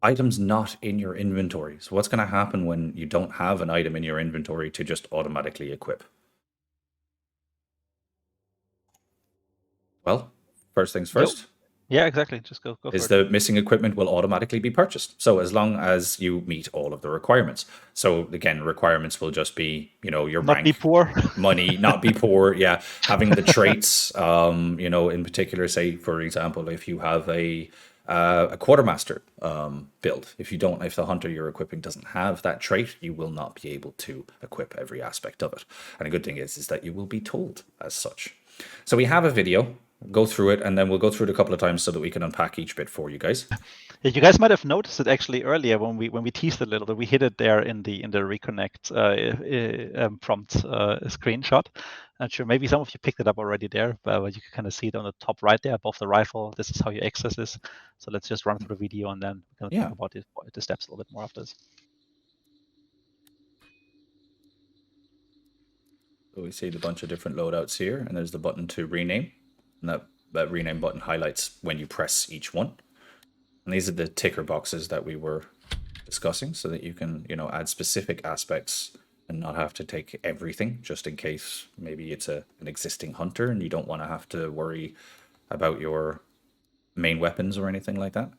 items not in your inventory. So what's going to happen when you don't have an item in your inventory to just automatically equip? Well, first things first. Yep. Yeah, exactly. Just go for it. Is the missing equipment will automatically be purchased. So as long as you meet all of the requirements. So again, requirements will just be, your not rank, be poor, money, not be poor. Yeah, having the traits. In particular, say for example, if you have a quartermaster build, if the hunter you're equipping doesn't have that trait, you will not be able to equip every aspect of it. And a good thing is that you will be told as such. So we have a video. Go through it, and then we'll go through it a couple of times so that we can unpack each bit for you guys. Yeah, you guys might have noticed it actually earlier when we teased a little bit. We hit it there in the Reconnect prompt screenshot. Not sure, maybe some of you picked it up already there, but you can kind of see it on the top right there above the rifle. This is how you access this. So let's just run through the video, and then we can talk about the steps a little bit more after this. So we see the bunch of different loadouts here, and there's the button to rename. And that rename button highlights when you press each one. And these are the ticker boxes that we were discussing so that you can, add specific aspects and not have to take everything, just in case maybe it's an existing hunter and you don't want to have to worry about your main weapons or anything like that.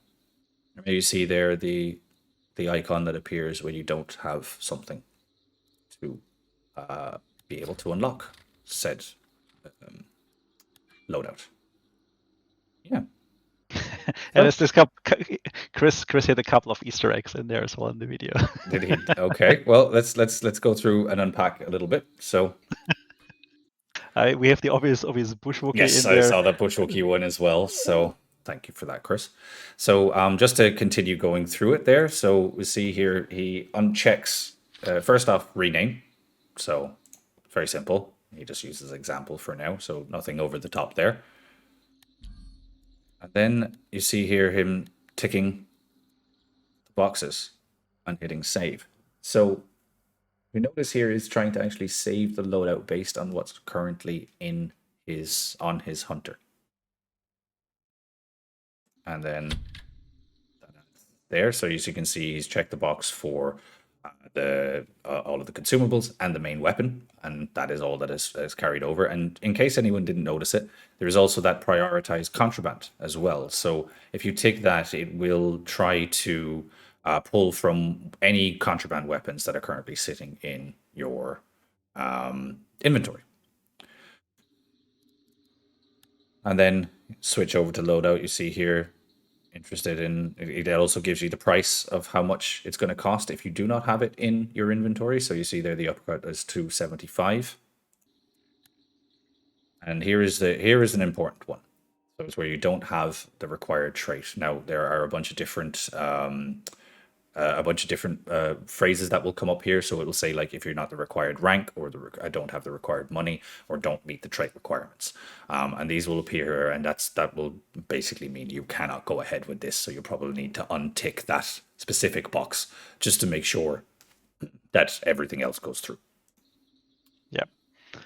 And you see there the icon that appears when you don't have something to be able to unlock said loadout. Yeah. And there's this Chris hit a couple of Easter eggs in there as well in the video. Did he? Okay. Well, let's go through and unpack a little bit. So we have the obvious Bushwookie. Yes, in there. I saw that Bushwookie one as well. So thank you for that, Chris. So just to continue going through it there. So we see here he unchecks first off rename. So very simple. He just uses example for now. So nothing over the top there. And then you see here him ticking the boxes and hitting save. So you notice here is trying to actually save the loadout based on what's currently on his hunter. And then there, so as you can see, he's checked the box for all of the consumables and the main weapon, and that is all that is carried over. And in case anyone didn't notice it, there is also that prioritized contraband as well. So if you tick that, it will try to pull from any contraband weapons that are currently sitting in your inventory. And then switch over to loadout. You see here, interested in, it also gives you the price of how much it's going to cost if you do not have it in your inventory. So you see there the upgrade is 275. And here is an important one. So it's where you don't have the required trait. Now there are a bunch of different phrases that will come up here. So it will say like if you're not the required rank, or I don't have the required money, or don't meet the trait requirements, and these will appear here, and that will basically mean you cannot go ahead with this. So you'll probably need to untick that specific box just to make sure that everything else goes through. Yeah.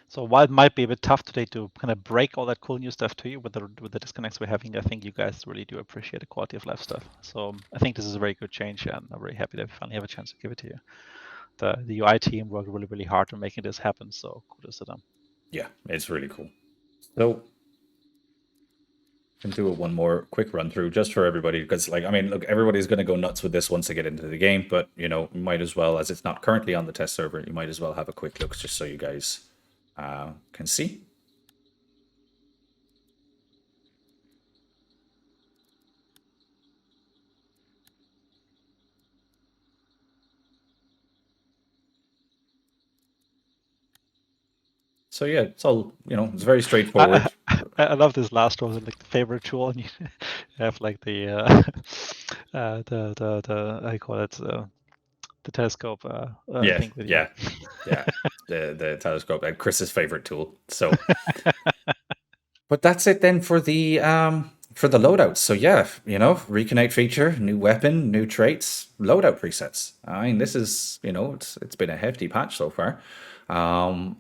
So while it might be a bit tough today to kind of break all that cool new stuff to you with the disconnects we're having, I think you guys really do appreciate the quality of life stuff. So I think this is a very good change, and I'm very happy that we finally have a chance to give it to you. The UI team worked really, really hard on making this happen, so kudos to them. Yeah, it's really cool. So can do one more quick run through just for everybody, because like, I mean, look, everybody's going to go nuts with this once they get into the game, but you know, might as well, as it's not currently on the test server, you might as well have a quick look just so you guys can see. So yeah, it's all, you know, it's very straightforward. I love this last one, like the favorite tool, and you have like the I call it the telescope thing with you. Yeah, the telescope, and Chris's favorite tool. So, but that's it then for the loadouts. So yeah, you know, Reconnect feature, new weapon, new traits, loadout presets. I mean, this is, you know, it's been a hefty patch so far.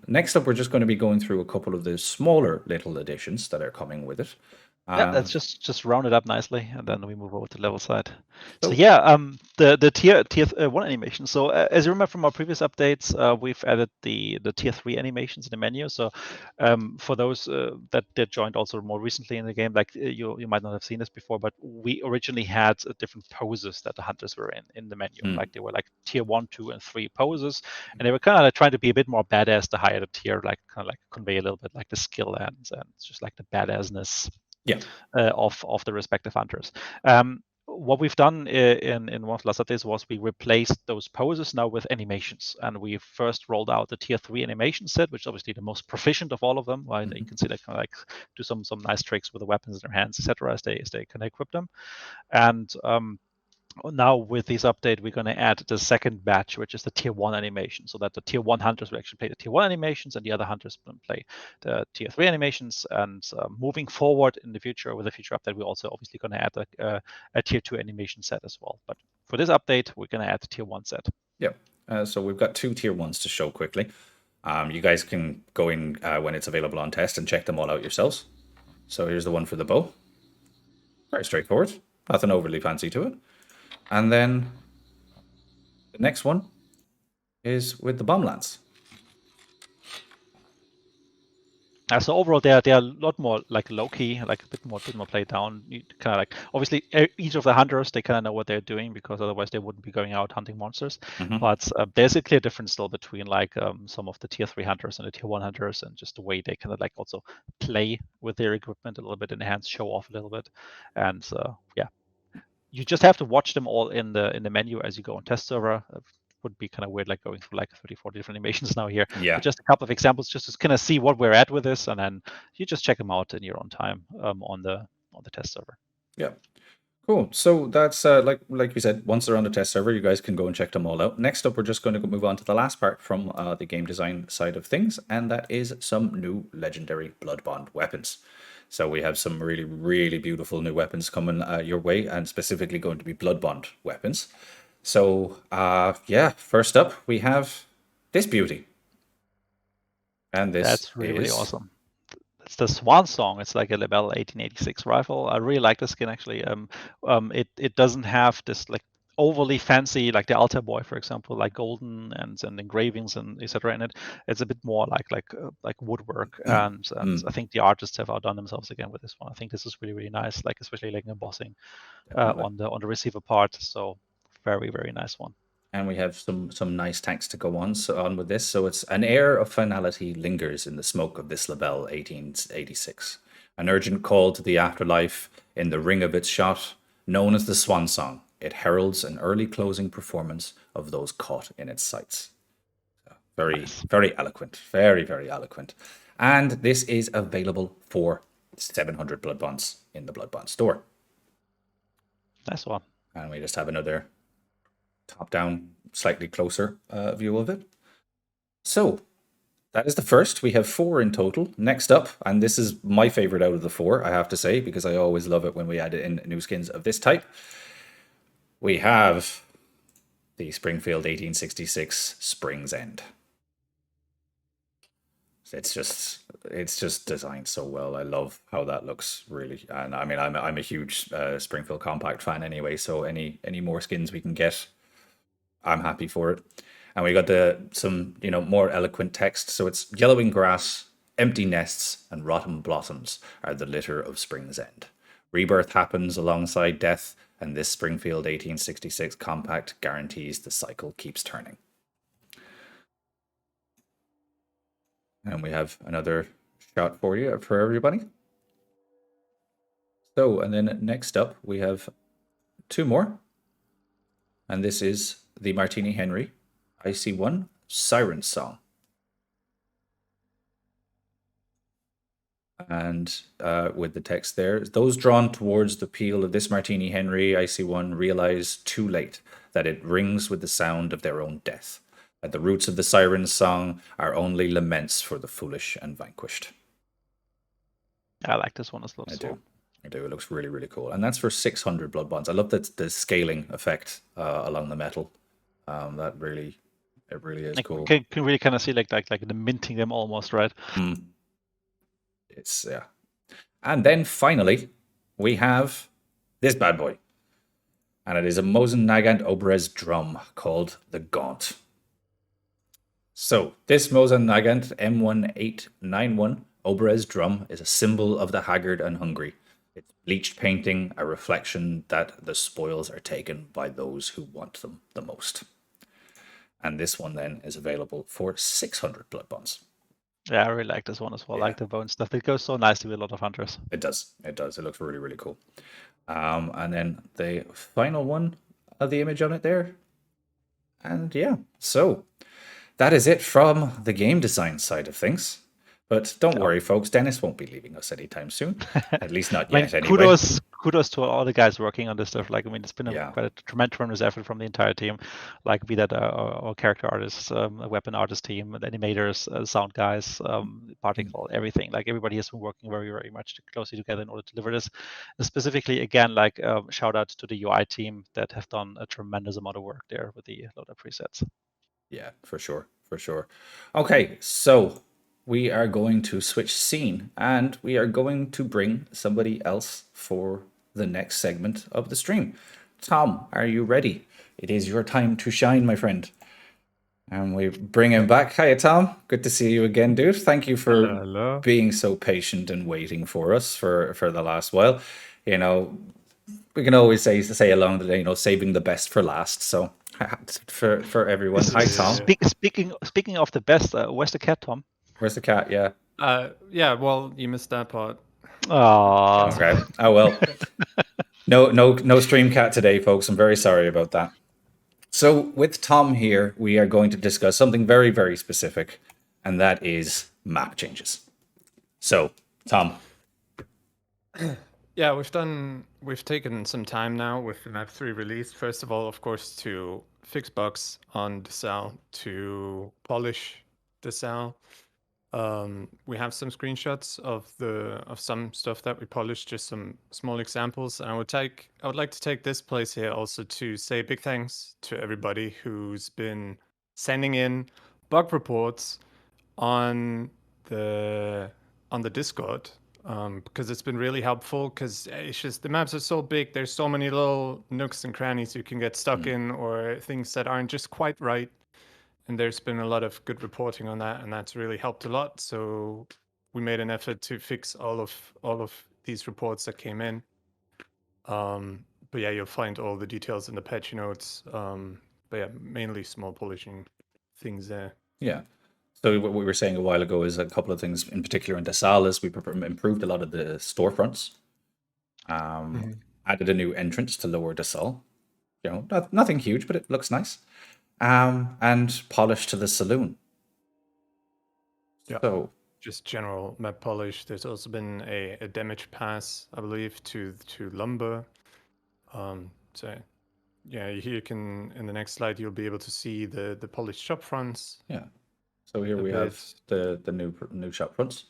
Next up, we're just going to be going through a couple of the smaller little additions that are coming with it. Yeah, let's just round it up nicely, and then we move over to level side. So yeah, the tier 1 animation. So as you remember from our previous updates, we've added the tier 3 animations in the menu. So for those that joined also more recently in the game, like you might not have seen this before, but we originally had different poses that the hunters were in the menu. Like they were like tier 1, 2, and 3 poses, and they were kind of like trying to be a bit more badass the higher the tier, like kind of like convey a little bit like the skill and just like the badassness. Of the respective hunters. What we've done in one of the last updates was we replaced those poses now with animations, and we first rolled out the tier 3 animation set, which is obviously the most proficient of all of them. Right? You can see they kind of like do some nice tricks with the weapons in their hands, etc., as they can equip them. And now with this update, we're going to add the second batch, which is the tier 1 animation, so that the tier 1 hunters will actually play the tier 1 animations, and the other hunters will play the tier 3 animations. And moving forward in the future with the future update, we're also obviously going to add a tier 2 animation set as well. But for this update, we're going to add the tier 1 set. Yeah. So we've got 2 tier 1s to show quickly. You guys can go in when it's available on test and check them all out yourselves. So here's the one for the bow. Very straightforward. Nothing overly fancy to it. And then the next one is with the bomb lance. So overall, they are a lot more like low key, like a bit more played down. You kind of like, obviously each of the hunters, they kind of know what they're doing, because otherwise they wouldn't be going out hunting monsters. But there's a clear difference still between like some of the tier 3 hunters and the tier 1 hunters, and just the way they kind of like also play with their equipment a little bit, enhance, show off a little bit. And yeah, you just have to watch them all in the menu as you go on test server. Would be kind of weird, like going through like 30, 40 different animations now here. Yeah. But just a couple of examples, just to kind of see what we're at with this, and then you just check them out in your own time on the test server. Yeah. Cool. So that's like we said, once they're on the test server, you guys can go and check them all out. Next up, we're just going to move on to the last part from the game design side of things, and that is some new legendary blood bond weapons. So we have some really, really beautiful new weapons coming your way, and specifically going to be blood bond weapons. So yeah, first up we have this beauty, and that's really awesome. It's the Swan Song. It's like a Lebel 1886 rifle. I really like the skin actually. It doesn't have this like overly fancy, like the Altar Boy, for example, like golden and engravings and etc. in it. It's a bit more like woodwork, and I think the artists have outdone themselves again with this one. I think this is really, really nice, like especially like embossing on the receiver part. So very, very nice one. And we have some nice text to go on with this. So it's an air of finality lingers in the smoke of this label 1886. An urgent call to the afterlife in the ring of its shot, known as the Swan Song. It heralds an early closing performance of those caught in its sights. Very, Nice. very eloquent. Very, very eloquent. And this is available for 700 blood bonds in the Blood Bond store. Nice one. And we just have another top-down, slightly closer view of it. So that is the first. We have 4 in total. Next up, and this is my favorite out of the 4, I have to say, because I always love it when we add in new skins of this type. We have the Springfield 1866 Spring's End. It's just designed so well. I love how that looks, really. And I mean, I'm a huge Springfield Compact fan anyway, so any more skins we can get, I'm happy for it. And we got some more eloquent text. So it's yellowing grass, empty nests, and rotten blossoms are the litter of Spring's End. Rebirth happens alongside death, and this Springfield 1866 Compact guarantees the cycle keeps turning. And we have another shot for you, for everybody. So, and then next up, we have 2 more. And this is the Martini Henry IC1 Siren Song. And with the text there, those drawn towards the peal of this Martini Henry IC1 realize too late that it rings with the sound of their own death. At the roots of the siren's song are only laments for the foolish and vanquished. I like this one as well. I do. It looks really, really cool. And that's for 600 blood bonds. I love that the scaling effect along the metal. That really, it really is cool. Can really kind of see like the minting them almost, right? It's, yeah. And then finally, we have this bad boy. And it is a Mosin Nagant Obrez drum called the Gaunt. So, this Mosin Nagant M1891 Obrez drum is a symbol of the haggard and hungry. It's bleached painting, a reflection that the spoils are taken by those who want them the most. And this one then is available for 600 blood bonds. Yeah, I really like this one as well. I like the bone stuff. It goes so nicely with a lot of hunters. It does. It does. It looks really, really cool. And then the final one of the image on it there. And yeah, so that is it from the game design side of things. But don't worry, folks. Dennis won't be leaving us anytime soon. At least not yet, anyway. Kudos to all the guys working on this stuff. Like, I mean, it's been quite a tremendous effort from the entire team. Like, be that our character artists, a weapon artist team, the animators, sound guys, particle, everything. Like, everybody has been working very, very much closely together in order to deliver this. And specifically, again, like, shout out to the UI team that have done a tremendous amount of work there with the loader presets. Yeah, for sure. For sure. Okay, so we are going to switch scene and we are going to bring somebody else for the next segment of the stream. Tom, are you ready? It is your time to shine, my friend. And we bring him back. Hiya, Tom. Good to see you again, dude. Thank you for being so patient and waiting for us for the last while. You know, we can always say along the day, you know, saving the best for last. So for everyone. Hi, Tom. Speaking of the best, where's the cat, Tom? Where's the cat? Yeah. Yeah. Well, you missed that part. Oh. Okay. Oh well. No stream cat today, folks. I'm very sorry about that. So with Tom here, we are going to discuss something very, very specific, and that is map changes. So, Tom. Yeah, we've taken some time now with the Map 3 release. First of all, of course, to fix bugs on the cell, to polish the cell. We have some screenshots of some stuff that we polished, just some small examples. And I would like to take this place here also to say big thanks to everybody who's been sending in bug reports on the Discord. Because it's been really helpful, because it's just the maps are so big, there's so many little nooks and crannies you can get stuck in, or things that aren't just quite right, and there's been a lot of good reporting on that, and that's really helped a lot. So we made an effort to fix all of these reports that came in. but yeah, you'll find all the details in the patch notes. But yeah, mainly small polishing things there. Yeah. So what we were saying a while ago is a couple of things in particular in Desal is we improved a lot of the storefronts. Added a new entrance to lower Desal. You know, nothing huge, but it looks nice. And polish to the saloon. Yeah. So just general map polish. There's also been a damage pass, I believe, to lumber. So yeah, here you can, in the next slide, you'll be able to see the polished shop fronts. yeah. So here A we have bit. the new shop fronts.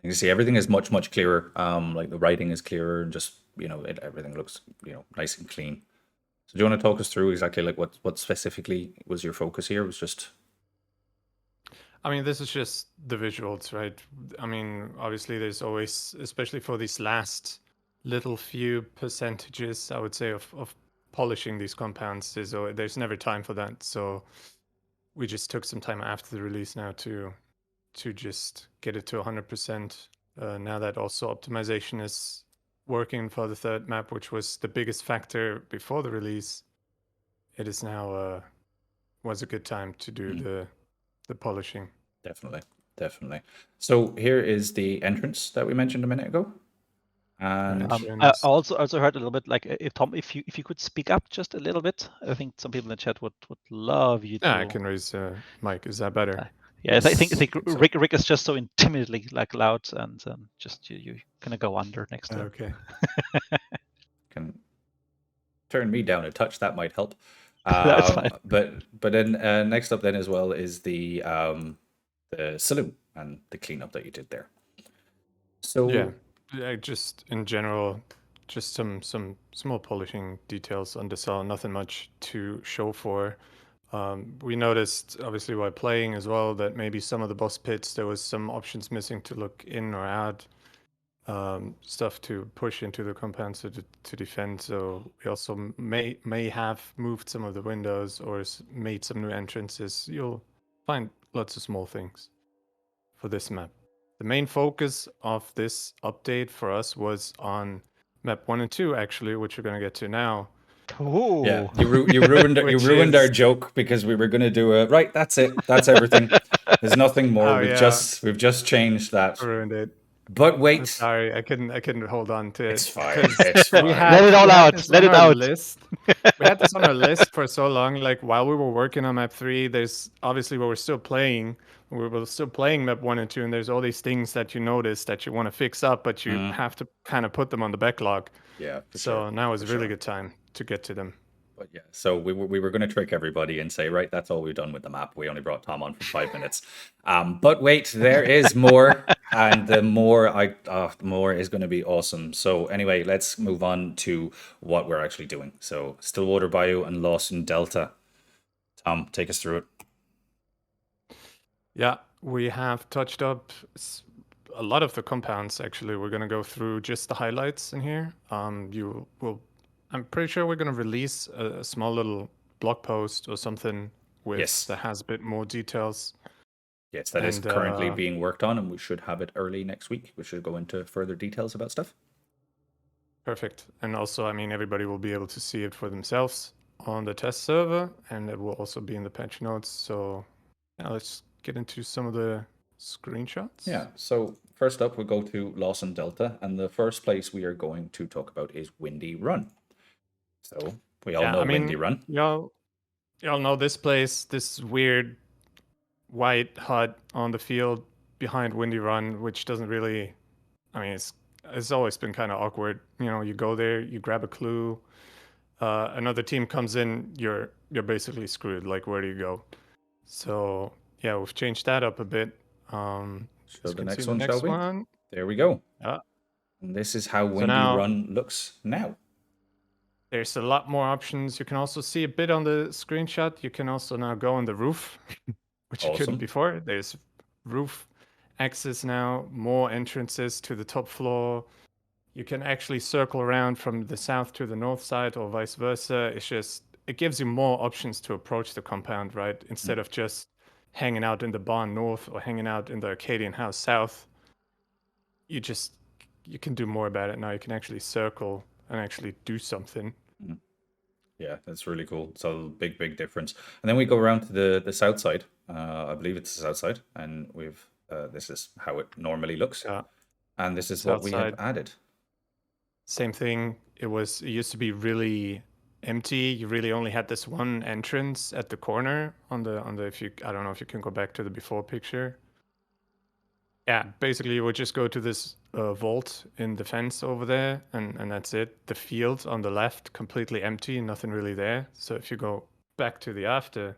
You can see everything is much clearer. Like the writing is clearer, and just everything looks nice and clean. So do you want to talk us through exactly like what specifically was your focus here? It was just I mean, this is just the visuals, right? I mean, obviously, there's always, especially for these last little few percentages, I would say, of polishing these compounds. There's never time for that. So we just took some time after the release now to just get it to 100%. Now that also optimization is working for the third map, which was the biggest factor before the release, it is now was a good time to do the polishing. definitely. So here is the entrance that we mentioned a minute ago. And I also heard a little bit like if Tom, if you could speak up just a little bit, I think some people in the chat would love you to. Yeah, I can raise mic. Is that better? Yeah, yes, I think so. Rick is just so intimidatingly like loud, and just you kind of go under next to. Okay. Can turn me down a touch. That might help. That's fine. But then next up then as well is the saloon and the cleanup that you did there. So yeah, just in general, just some small polishing details on the cell. Nothing much to show for. We noticed, obviously, while playing as well, that maybe some of the boss pits, there was some options missing to look in or out, stuff to push into the compound to defend. So we also may have moved some of the windows or made some new entrances. You'll find lots of small things for this map. The main focus of this update for us was on map 1 and 2, actually, which we're going to get to now. Ooh. Yeah, you ruined our joke because we were going to do right. That's it. That's everything. There's nothing more. We've just changed that. I ruined it. But wait, I'm sorry, I couldn't hold on to it. It's fine. It's fine. Let it all out. Let it out. List. We had this on our list for so long. Like while we were working on map 3, there's obviously we were still playing. We were still playing map 1 and 2, and there's all these things that you notice that you want to fix up, but you have to kind of put them on the backlog. Yeah. So now is a really good time to get to them. But yeah, so we were going to trick everybody and say, right, that's all we've done with the map. We only brought Tom on for 5 minutes. But wait, there is more, and the more is going to be awesome. So anyway, let's move on to what we're actually doing. So Stillwater Bayou and Lawson Delta. Tom, take us through it. Yeah, we have touched up a lot of the compounds. Actually, we're going to go through just the highlights in here. I'm pretty sure we're going to release a small little blog post or something that has a bit more details. Yes, that is currently being worked on, and we should have it early next week. We should go into further details about stuff. Perfect. And also, I mean, everybody will be able to see it for themselves on the test server, and it will also be in the patch notes. So yeah, let's get into some of the screenshots. Yeah, so first up, we'll go to Lawson Delta, and the first place we are going to talk about is Windy Run. So we all know Windy Run. Y'all know this place, this weird white hut on the field behind Windy Run, which doesn't really, I mean, it's always been kind of awkward. You know, you go there, you grab a clue, another team comes in, you're basically screwed. Like, where do you go? So yeah, we've changed that up a bit. So the next one, shall we? There we go. Yeah. And this is how Windy Run looks now. There's a lot more options. You can also see a bit on the screenshot. You can also now go on the roof, which you couldn't before. There's roof access now, more entrances to the top floor. You can actually circle around from the south to the north side or vice versa. It gives you more options to approach the compound, right? Instead of just hanging out in the barn north or hanging out in the Arcadian house south. You can do more about it now. You can actually circle and actually do something. Yeah, that's really cool. So big difference. And then we go around to the south side. I believe it's the south side, and we've this is how it normally looks, Yeah. and this is South what we have side. added. Same thing. It used to be really empty. You really only had this one entrance at the corner on the I don't know if you can go back to the before picture. Yeah, basically you would just go to this vault in the fence over there, and that's it. The field on the left completely empty, nothing really there. So if you go back to the after,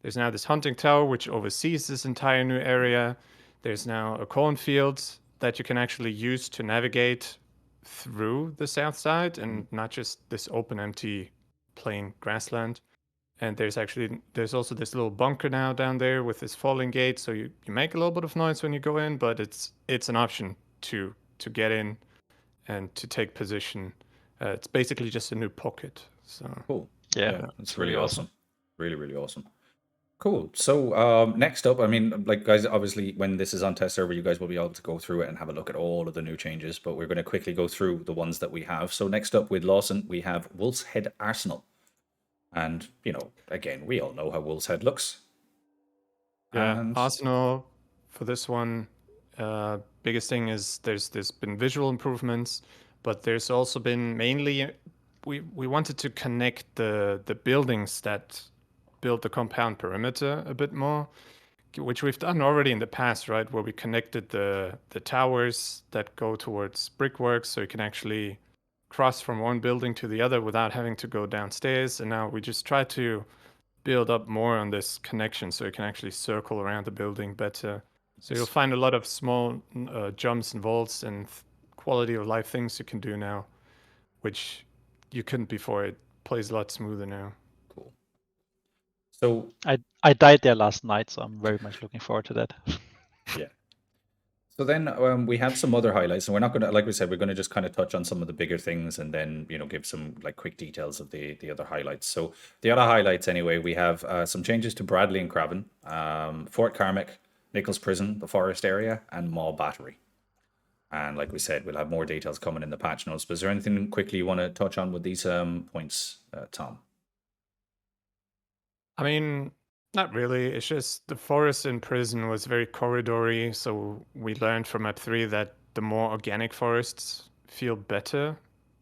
there's now this hunting tower which oversees this entire new area. There's now a cornfield that you can actually use to navigate through the south side and not just this open, empty, plain grassland. And there's also this little bunker now down there with this falling gate, so you make a little bit of noise when you go in, but it's an option to get in and to take position. It's basically just a new pocket. So Cool. Yeah, It's really awesome. awesome. Really awesome. Cool. So next up, I mean, like guys, obviously when this is on test server, you guys will be able to go through it and have a look at all of the new changes, but we're going to quickly go through the ones that we have. So next up with Lawson, we have Wolf's Head Arsenal. And, you know, again, we all know how Wolf's Head looks. yeah, And Arsenal for this one, biggest thing is there's been visual improvements, but there's also been mainly we wanted to connect the buildings that build the compound perimeter a bit more, which we've done already in the past, right? Where we connected the towers that go towards brickworks, so you can actually cross from one building to the other without having to go downstairs. And now we just try to build up more on this connection, so you can actually circle around the building better. So you'll find a lot of small jumps and vaults and quality of life things you can do now, which you couldn't before. It plays a lot smoother now. cool. So I died there last night, so I'm very much looking forward to that. yeah. So then we have some other highlights, and we're not going to, like we said, we're going to just kind of touch on some of the bigger things, and then give some like quick details of the other highlights. So the other highlights, anyway, we have some changes to Bradley and Craven, Fort Carmick, Nichols Prison, the Forest area, and Mall Battery. And like we said, we'll have more details coming in the patch notes. But is there anything quickly you want to touch on with these points, Tom? I mean, not really. It's just the forest in prison was very corridory, so we learned from map 3 that the more organic forests feel better.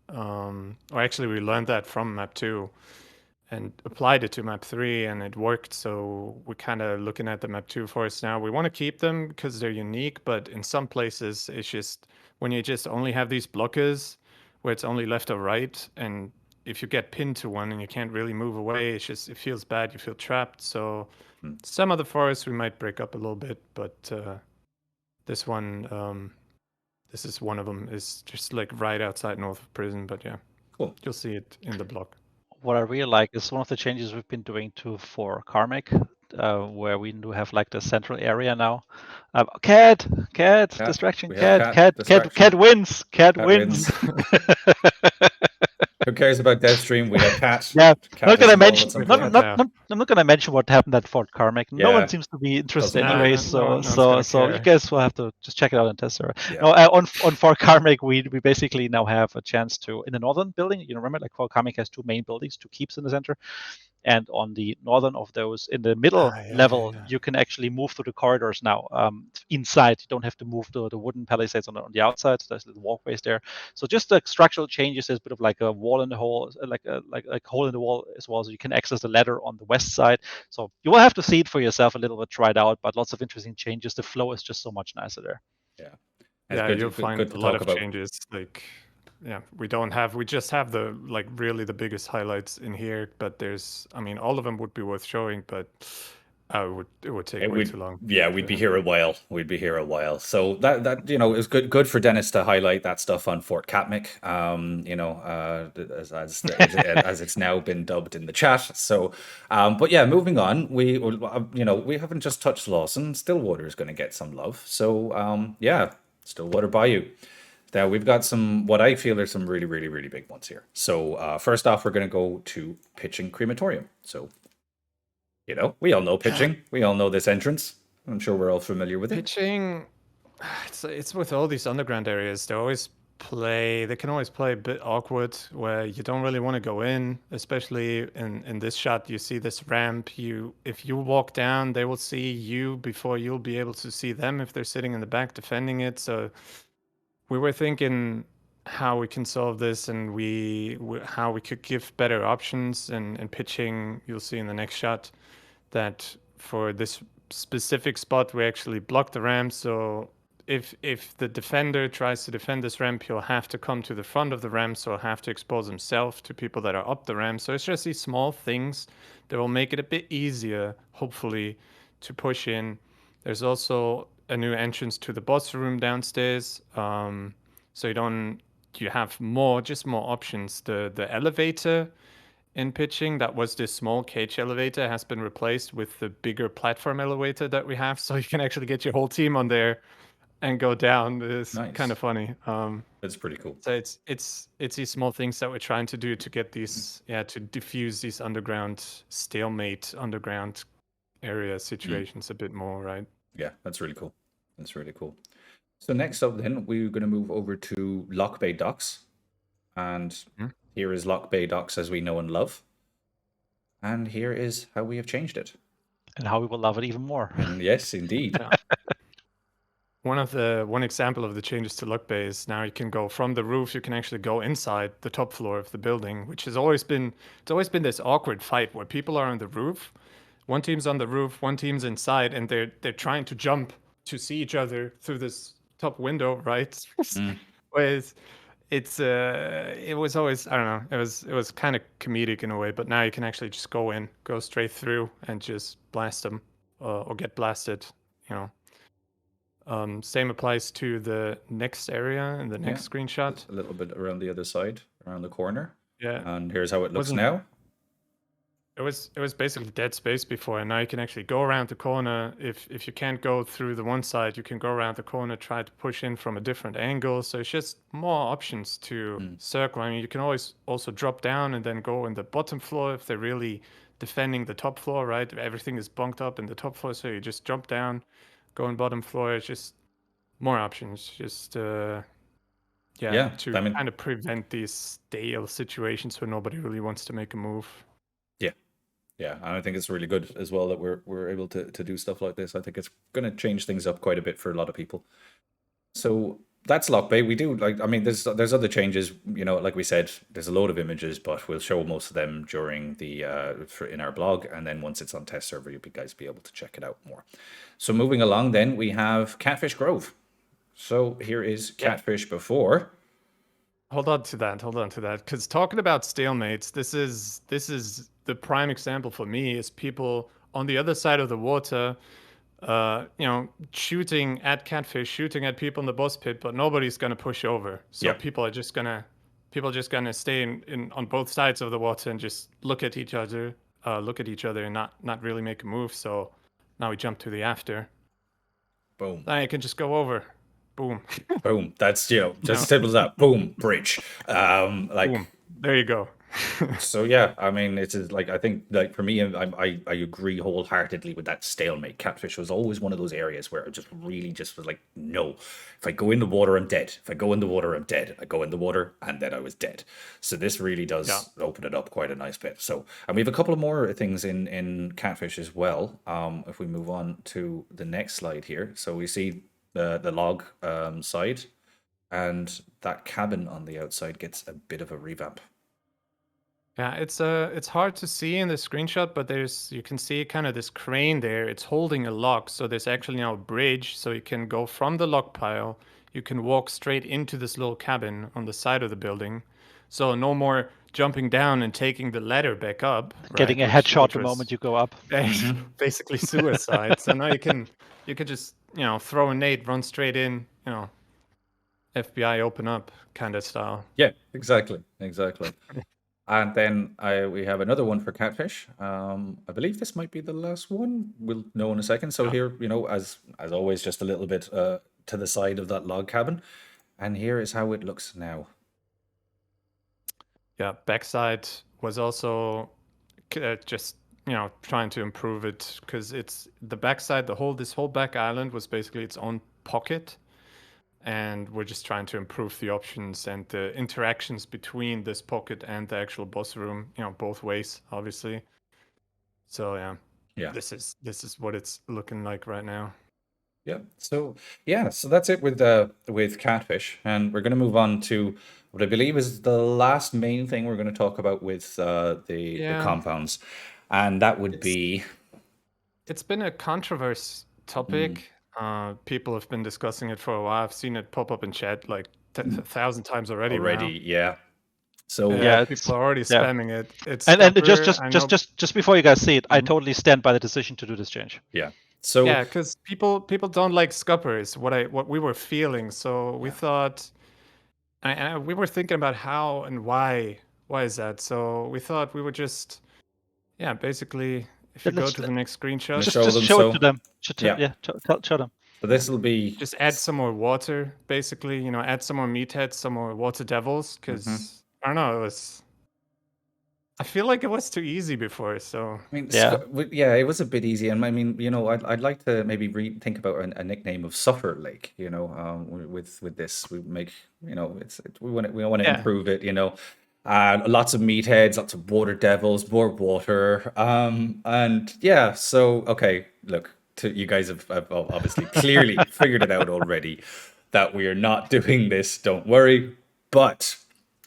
Or actually, we learned that from map 2 and applied it to map 3, and it worked. So we're kind of looking at the map 2 forests now. We want to keep them because they're unique, but in some places, it's just when you just only have these blockers where it's only left or right, and if you get pinned to one and you can't really move away, it feels bad. You feel trapped. So some of the forests we might break up a little bit, but this one, this is one of them. Is just like right outside north of prison. But yeah, Cool. You'll see it in the block. What I really like is one of the changes we've been doing for Karmic, where we do have like the central area now. Cat, distraction, we have distraction. cat wins, cat wins. Who cares about Deathstream? We have Cat. Yeah, Cat not gonna is mention. involved at some point. I'm not gonna mention what happened at Fort Carmick. No Yeah, one seems to be interested doesn't anyway. matter. No So one's so gonna you care. guys will have to just check it out on test server. Yeah. No, on Fort Carmick, we basically now have a chance to, in the northern building. You remember, like Fort Carmick has two main buildings, two keeps in the center. And on the northern of those, in the middle level, you can actually move through the corridors now inside. You don't have to move the wooden palisades on the outside. There's little walkways there. So just the structural changes. There's a bit of like a wall in the hole, like a hole in the wall as well. So you can access the ladder on the west side. So you will have to see it for yourself a little bit, try it out. But lots of interesting changes. The flow is just so much nicer there. Yeah. Yeah, you'll find a lot of changes. Like, yeah, we just have the really the biggest highlights in here, but all of them would be worth showing, but it would take way too long. Yeah, we'd be here a while. So that it was good for Dennis to highlight that stuff on Fort Carmick. As it's now been dubbed in the chat. So, but yeah, moving on. We haven't just touched Lawson. Stillwater is going to get some love. So, yeah, Stillwater Bayou. Now we've got what I feel are some really, really, really big ones here. So first off, we're going to go to Pitching Crematorium. So, we all know Pitching. We all know this entrance. I'm sure we're all familiar with it. Pitching, it's with all these underground areas. They're always play a bit awkward where you don't really want to go in, especially in this shot. You see this ramp. If you walk down, they will see you before you'll be able to see them if they're sitting in the back defending it. So we were thinking how we can solve this, and how we could give better options and pitching. You'll see in the next shot that for this specific spot we actually block the ramp. So if the defender tries to defend this ramp, he'll have to come to the front of the ramp, so he'll have to expose himself to people that are up the ramp. So it's just these small things that will make it a bit easier, hopefully, to push in. There's also a new entrance to the boss room downstairs, so you have more options. The elevator in pitching, that was this small cage elevator, has been replaced with the bigger platform elevator that we have, so you can actually get your whole team on there and go down. It's Nice. kind of funny. That's pretty cool. So it's these small things that we're trying to do to get these, to diffuse these stalemate underground area situations a bit more, right? Yeah, that's really cool. That's really cool. So next up then, we're going to move over to Lock Bay Docks. And here is Lock Bay Docks as we know and love. And here is how we have changed it. And how we will love it even more. And yes, indeed. One example of the changes to Lock Bay is now you can go from the roof. You can actually go inside the top floor of the building, which has always been this awkward fight where people are on the roof. One team's on the roof, one team's inside, and they're trying to jump to see each other through this top window, right? Whereas it was always, I don't know, it was kind of comedic in a way, but now you can actually just go straight through and just blast them or get blasted, Same applies to the next area in the next screenshot. Just a little bit around the other side, around the corner. Yeah. And here's how it looks now. It was basically dead space before, and now you can actually go around the corner. If you can't go through the one side, you can go around the corner, try to push in from a different angle. So it's just more options to circle. I mean, you can always also drop down and then go in the bottom floor if they're really defending the top floor, right? Everything is bunked up in the top floor, so you just jump down, go in bottom floor. It's just more options. Just to kind of prevent these stale situations where nobody really wants to make a move. Yeah, and I think it's really good as well that we're able to do stuff like this. I think it's going to change things up quite a bit for a lot of people. So that's Lock Bay. We do there's other changes. Like we said, there's a load of images, but we'll show most of them during the in our blog, and then once it's on test server, you guys be able to check it out more. So moving along, then we have Catfish Grove. So here is Catfish before. Hold on to that, because talking about stalemates, this is the prime example for me is people on the other side of the water, shooting at Catfish, shooting at people in the boss pit, but nobody's gonna push over. So people are just gonna stay in on both sides of the water and just look at each other and not really make a move. So now we jump to the after. Boom. Now you can just go over. Boom. Boom. That's just as simple as that. Boom. Bridge. Boom. There you go. So yeah, I mean, it's like, I think, like, for me, I agree wholeheartedly with that stalemate. Catfish was always one of those areas where I just really just was like, no, if I go in the water, I'm dead. If I go in the water, I'm dead. I go in the water, and then I was dead. So this really does open it up quite a nice bit. So, and we have a couple of more things in Catfish as well. If we move on to the next slide here, so we see the log side, and that cabin on the outside gets a bit of a revamp. Yeah, it's hard to see in the screenshot, but you can see kind of this crane there. It's holding a log, so there's actually now a bridge, so you can go from the log pile. You can walk straight into this little cabin on the side of the building. So no more jumping down and taking the ladder back up. Getting a headshot the moment you go up. Basically suicide. So now you can just throw a nade, run straight in, FBI open up kind of style. Yeah, exactly. And then we have another one for Catfish. I believe this might be the last one. We'll know in a second. So here, as always, just a little bit to the side of that log cabin. And here is how it looks now. Yeah, backside was also just trying to improve it, because it's the backside. This whole back island was basically its own pocket, and we're just trying to improve the options and the interactions between this pocket and the actual boss room, both ways, obviously. So Yeah. this is what it's looking like right now. Yeah. So that's it with Catfish, and we're going to move on to what I believe is the last main thing we're going to talk about with the compounds, and that would be. It's been a controversial topic. People have been discussing it for a while. I've seen it pop up in chat like 1,000 times already. Yeah. So people are already spamming it. It's and Scupper, just before you guys see it, I totally stand by the decision to do this change. Yeah. So because people don't like Scupper is what we were feeling. So we thought, and we were thinking about how and why is that. So we thought we would just, basically, if you go to the next screenshot, just show it to them. Show them. So this will be just add some more water, basically. Add some more meatheads, some more water devils, because I don't know, I feel like it was too easy before. So I mean, it was a bit easy, and I mean, I'd like to maybe think about a nickname of Suffer Lake. With this, we make we want to improve it. Lots of meatheads, lots of water devils, more water, and So okay, look, you guys have obviously clearly figured it out already that we are not doing this. Don't worry, but.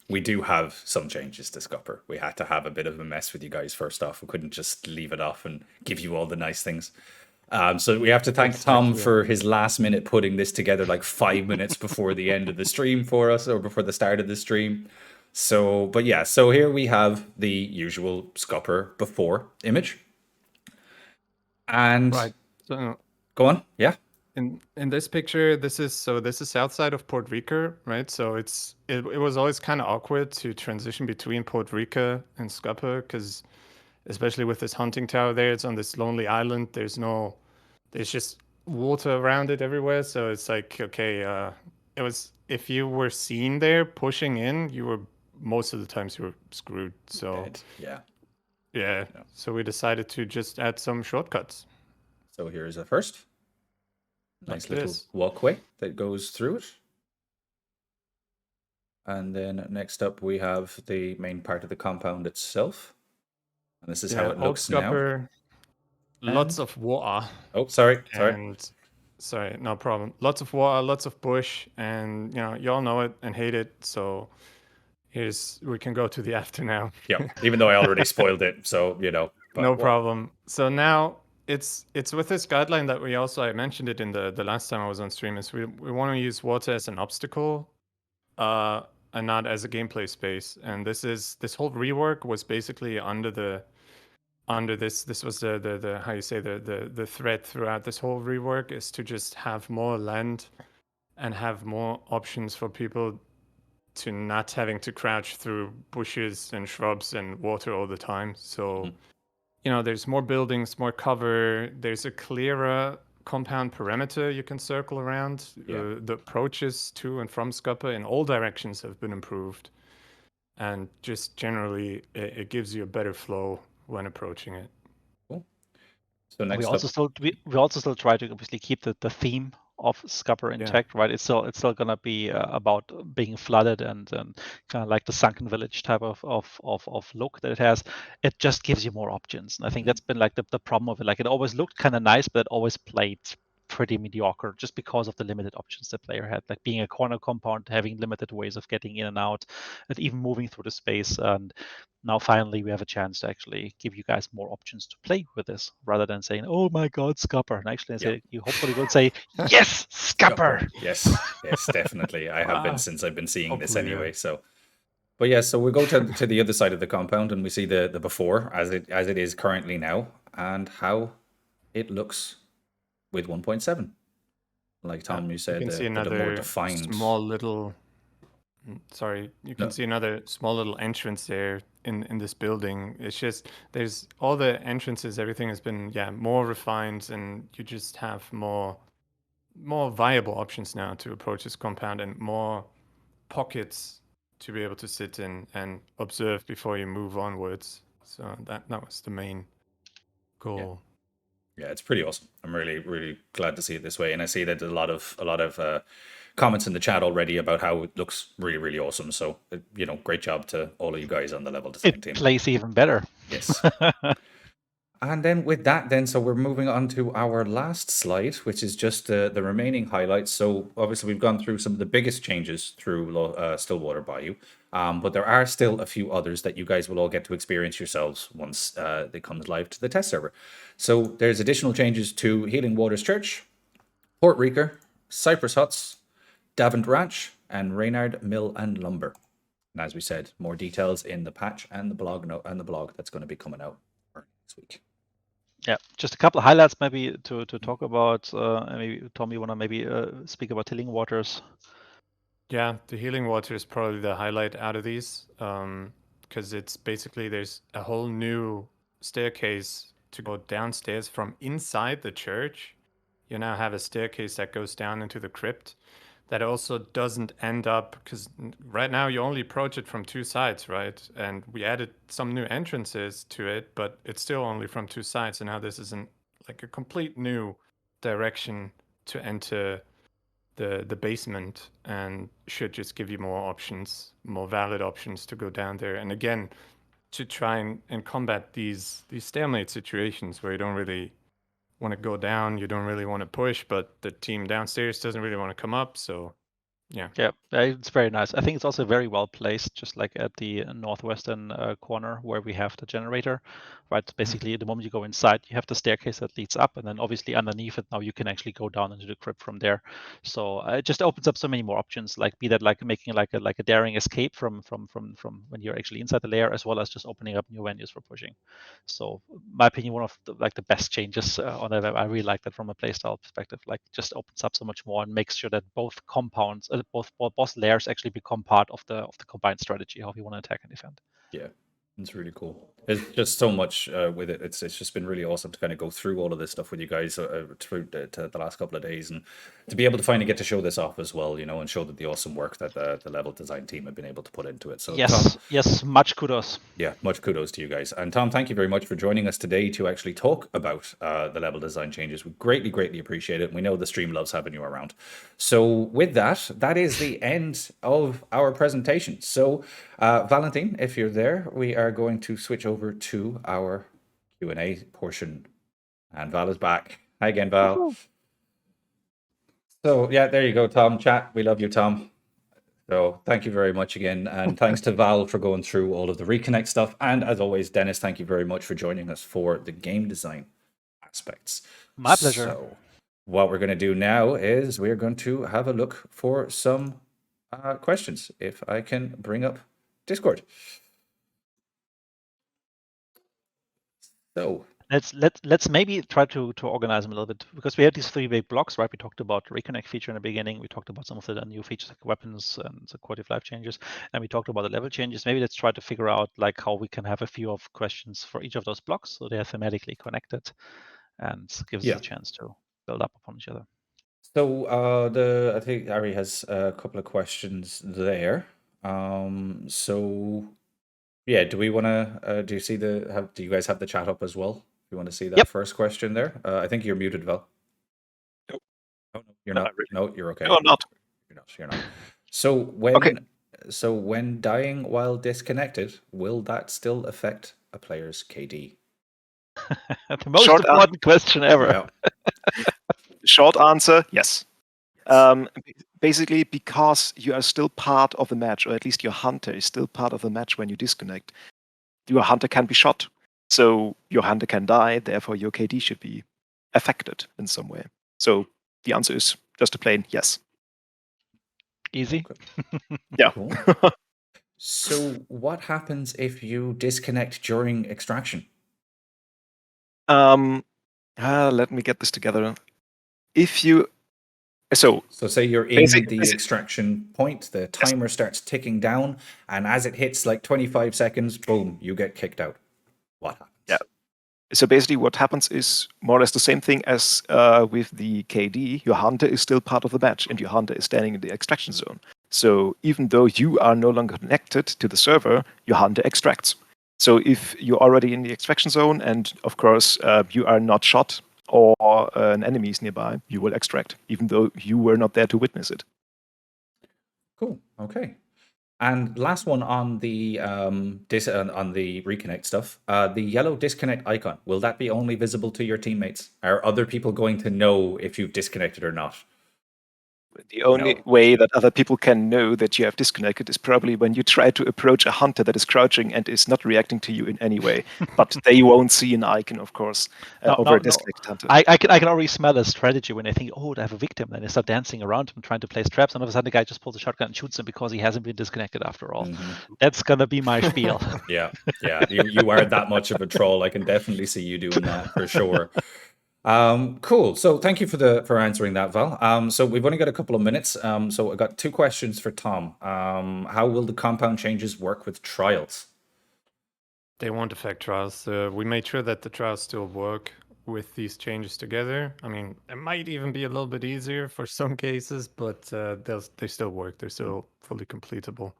We do have some changes to Scupper. We had to have a bit of a mess with you guys first off. We couldn't just leave it off and give you all the nice things. So we have to thank Tom for his last minute putting this together like 5 minutes before the end of the stream for us, or before the start of the stream. So here we have the usual Scupper before image. And right. So, go on. Yeah. In this picture, this is outside of Port Rica, right? So it was always kind of awkward to transition between Port Rica and Scupper, because especially with this hunting tower there, it's on this lonely island. There's just water around it everywhere. So it's like, okay, if you were seen there pushing in, most of the times you were screwed. So yeah. So we decided to just add some shortcuts. So here's a first. Nice little walkway that goes through it. And then next up we have the main part of the compound itself. And this is how it looks Scupper, now. Lots of water. Oh, sorry. Sorry, no problem. Lots of water, lots of bush, and you all know it and hate it. So we can go to the after now. Yeah, even though I already spoiled it, so no problem. So now it's with this guideline that I mentioned it in the last time I was on stream, is we want to use water as an obstacle, and not as a gameplay space. And this whole rework was basically under this was the how you say the thread throughout this whole rework is to just have more land and have more options for people to not having to crouch through bushes and shrubs and water all the time. So there's more buildings, more cover. There's a clearer compound perimeter you can circle around. The approaches to and from Scupper in all directions have been improved. And just generally, it gives you a better flow when approaching it. Cool. So next we also still try to obviously keep the theme of Scupper intact, right? It's still gonna be about being flooded and kind of like the sunken village type of look that it has. It just gives you more options, and I think that's been like the problem of it. Like it always looked kind of nice, but it always played pretty mediocre just because of the limited options the player had, like being a corner compound, having limited ways of getting in and out, and even moving through the space. And now finally we have a chance to actually give you guys more options to play with this, rather than saying, "Oh my God, Scupper!" And actually, you hopefully will say, "Yes, Scupper!" Yes, definitely. I have been since I've been seeing this anyway. So, but so we go to the other side of the compound and we see the before as it is currently now, and how it looks with 1.7. Like Tom, you said, you can see another more defined small little. Sorry, you can see another small little entrance there in this building. It's just there's all the entrances, everything has been more refined, and you just have more viable options now to approach this compound, and more pockets to be able to sit in and observe before you move onwards. So that was the main goal. Yeah, it's pretty awesome. I'm really, really glad to see it this way, and I see that a lot of comments in the chat already about how it looks really, really awesome. So, great job to all of you guys on the level design team. It plays even better. Yes. And then with that, so we're moving on to our last slide, which is just the remaining highlights. So obviously we've gone through some of the biggest changes through Stillwater Bayou, but there are still a few others that you guys will all get to experience yourselves once they come live to the test server. So there's additional changes to Healing Waters Church, Port Reeker, Cypress Huts, Davant Ranch, and Reynard Mill and Lumber. And as we said, more details in the patch and the blog that's going to be coming out next week. Yeah, just a couple of highlights maybe to talk about. Maybe Tom, you want to maybe speak about Healing Waters? Yeah, the Healing Water is probably the highlight out of these, because it's basically there's a whole new staircase to go downstairs from inside the church. You now have a staircase that goes down into the crypt that also doesn't end up, because right now you only approach it from two sides, right? And we added some new entrances to it, but it's still only from two sides. And now this is like a complete new direction to enter the basement, and should just give you more options, more valid options to go down there. And again, to try and combat these stalemate situations where you don't really want to go down, you don't really want to push, but the team downstairs doesn't really want to come up. So yeah, it's very nice. I think it's also very well placed, just like at the northwestern corner where we have the generator, right? Basically, the moment you go inside, you have the staircase that leads up, and then obviously underneath it, now you can actually go down into the crypt from there. So it just opens up so many more options, like be that like making like a daring escape from when you're actually inside the layer, as well as just opening up new venues for pushing. So, my opinion, one of the best changes on that. I really like that from a playstyle perspective. Like, just opens up so much more and makes sure that both compounds, both boss layers actually become part of the combined strategy, how you want to attack and defend. Yeah, it's really cool. There's just so much with it. It's just been really awesome to kind of go through all of this stuff with you guys through the last couple of days, and to be able to finally get to show this off as well, and show that the awesome work that the level design team have been able to put into it. So yes, much kudos. Yeah, much kudos to you guys. And Tom, thank you very much for joining us today to actually talk about the level design changes. We greatly appreciate it. We know the stream loves having you around. So with that is the end of our presentation. So Valentine, if you're there, we are going to switch over to our Q&A portion. And Val is back. Hi again, Val. Woo-hoo. So yeah, there you go, Tom. Chat. We love you, Tom. So thank you very much again. And thanks to Val for going through all of the Reconnect stuff. And as always, Dennis, thank you very much for joining us for the game design aspects. My pleasure. So what we're going to do now is we're going to have a look for some questions. If I can bring up Discord. So let's maybe try to organize them a little bit, because we had these three big blocks, right? We talked about the Reconnect feature in the beginning. We talked about some of the new features like weapons and the quality of life changes, and we talked about the level changes. Maybe let's try to figure out like how we can have a few of questions for each of those blocks, so they are thematically connected, and gives us a chance to build up upon each other. So I think Ari has a couple of questions there. So yeah, do we want to? Do you see do you guys have the chat up as well? You want to see that first question there? I think you're muted, Val. Nope. Oh, no, you're not. Not really. No, you're okay. No, I'm not. You're not. So when dying while disconnected, will that still affect a player's KD? The most important question ever. Yeah. Short answer, yes. Basically, because you are still part of the match, or at least your hunter is still part of the match when you disconnect, your hunter can be shot. So your hunter can die, therefore your KD should be affected in some way. So the answer is just a plain yes. Easy. Yeah. Cool. So what happens if you disconnect during extraction? Let me get this together. If you So say you're in the extraction point, the timer starts ticking down, and as it hits like 25 seconds, boom, you get kicked out. What happens? Yeah. So basically what happens is more or less the same thing as with the KD. Your hunter is still part of the match, and your hunter is standing in the extraction zone. So even though you are no longer connected to the server, your hunter extracts. So if you're already in the extraction zone, and of course you are not shot, or an enemy is nearby, you will extract, even though you were not there to witness it. Cool. Okay. And last one on the on the Reconnect stuff, the yellow disconnect icon, will that be only visible to your teammates? Are other people going to know if you've disconnected or not? The only way that other people can know that you have disconnected is probably when you try to approach a hunter that is crouching and is not reacting to you in any way. But they won't see an icon, of course, over a disconnected hunter. I can already smell a strategy when they think, oh, I have a victim. Then they start dancing around him, trying to place traps, and all of a sudden the guy just pulls a shotgun and shoots him because he hasn't been disconnected after all. That's gonna be my spiel. Yeah. You are that much of a troll. I can definitely see you doing that for sure. Cool. So thank you for answering that, Val. So we've only got a couple of minutes. So I got 2 questions for Tom. How will the compound changes work with trials? They won't affect trials. We made sure that the trials still work with these changes together. I mean, it might even be a little bit easier for some cases, but they still work. They're still fully completable.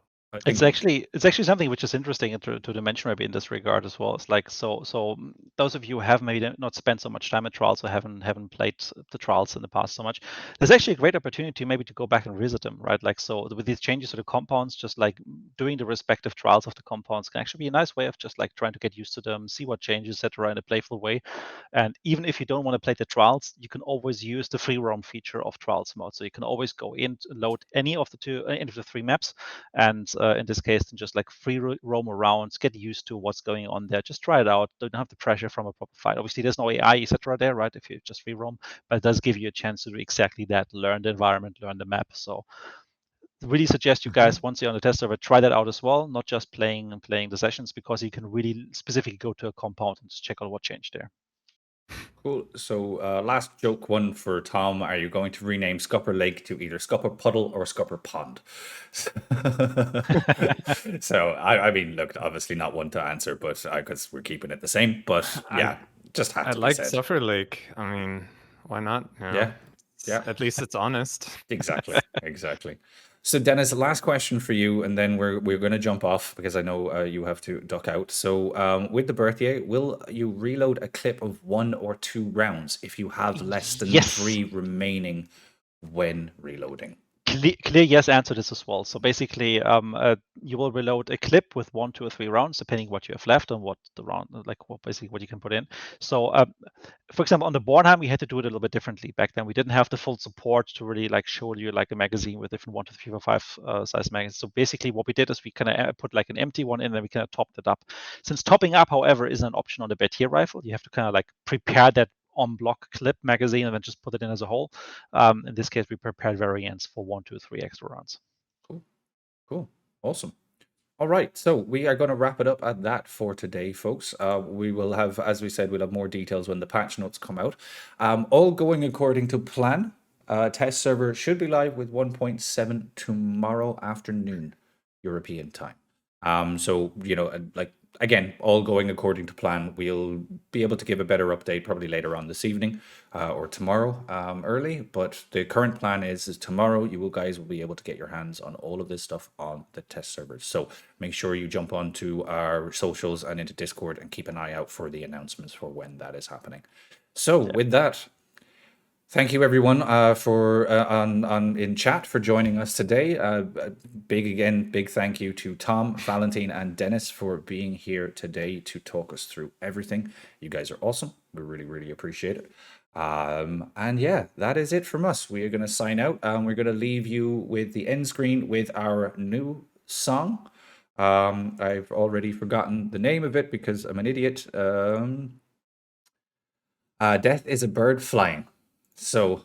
It's actually something which is interesting to mention maybe in this regard as well. It's like so those of you who have maybe not spent so much time at trials or haven't played the trials in the past so much, there's actually a great opportunity maybe to go back and visit them, right? Like so with these changes to the compounds, just like doing the respective trials of the compounds can actually be a nice way of just like trying to get used to them, see what changes, etc. in a playful way. And even if you don't want to play the trials, you can always use the free roam feature of trials mode. So you can always go in, load any of the 3 maps, and in this case, then just like free roam around, get used to what's going on there, just try it out. Don't have the pressure from a proper fight. Obviously, there's no AI, etc. there, right? If you just free roam, but it does give you a chance to do exactly that: learn the environment, learn the map. So, really suggest you guys once you're on the test server, try that out as well. Not just playing the sessions, because you can really specifically go to a compound and just check out what changed there. Cool. So last joke one for Tom. Are you going to rename Scupper Lake to either Scupper Puddle or Scupper Pond? So, I mean, look, obviously not one to answer, but because we're keeping it the same. But yeah, just had to be said. I like Suffer Lake. I mean, why not? Yeah. At least it's honest. Exactly. So Dennis, the last question for you, and then we're going to jump off because I know you have to duck out. So with the Berthier, will you reload a clip of 1 or 2 rounds if you have less than 3 remaining when reloading? Clear yes answer this as well. So basically, you will reload a clip with 1, 2, or 3 rounds, depending what you have left and what the round, basically what you can put in. So, for example, on the Bornheim, we had to do it a little bit differently back then. We didn't have the full support to really like show you like a magazine with different 1, 2, 3, 4, 5 size magazines. So basically, what we did is we kind of put like an empty one in, and then we kind of topped it up. Since topping up, however, is an option on the Berthier rifle, you have to kind of like prepare that on block clip magazine and then just put it in as a whole. In this case, we prepared variants for 1, 2, 3 extra rounds. Cool. Awesome. All right, so we are going to wrap it up at that for today, folks. We will have, as we said, we'll have more details when the patch notes come out. All going according to plan. Test server should be live with 1.7 tomorrow afternoon, European time. So, like, again, all going according to plan. We'll be able to give a better update probably later on this evening or tomorrow early. But the current plan is tomorrow you guys will be able to get your hands on all of this stuff on the test servers. So make sure you jump onto our socials and into Discord and keep an eye out for the announcements for when that is happening. So with that, thank you everyone for in chat for joining us today. Big thank you to Tom, Valentine, and Dennis for being here today to talk us through everything. You guys are awesome. We really appreciate it. And yeah, that is it from us. We are going to sign out. We're going to leave you with the end screen with our new song. I've already forgotten the name of it because I'm an idiot. Death is a Bird Flying. So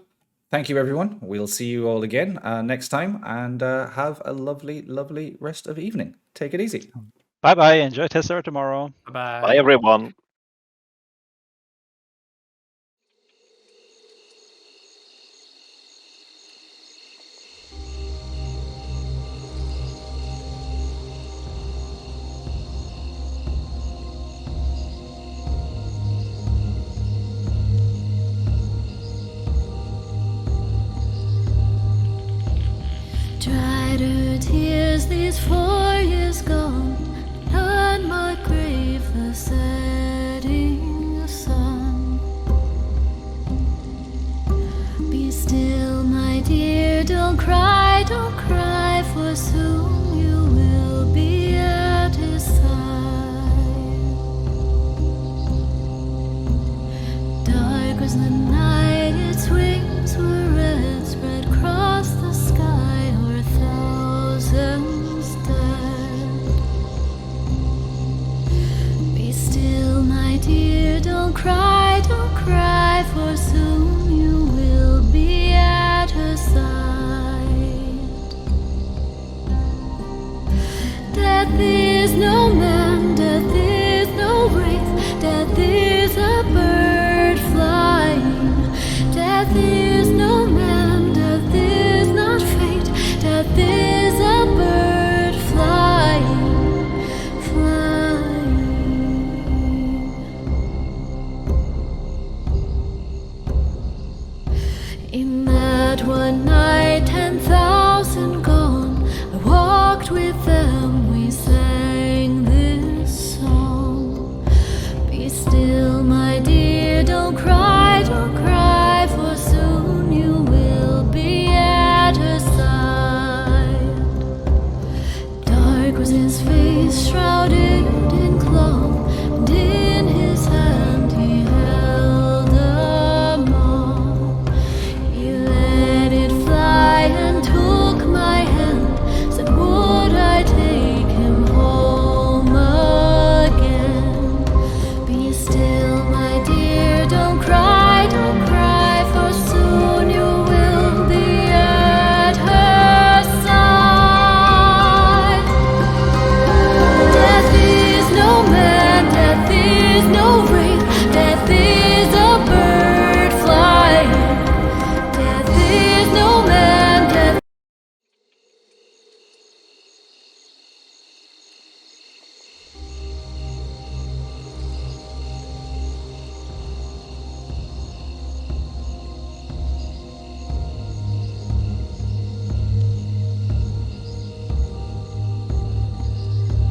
thank you, everyone. We'll see you all again next time, and have a lovely rest of evening. Take it easy. Bye. Enjoy test server tomorrow. Bye. Bye, everyone. Dried her tears these 4 years gone, on my grave the setting sun. Be still, my dear, don't cry for soon you will be at his side. Dark as the night.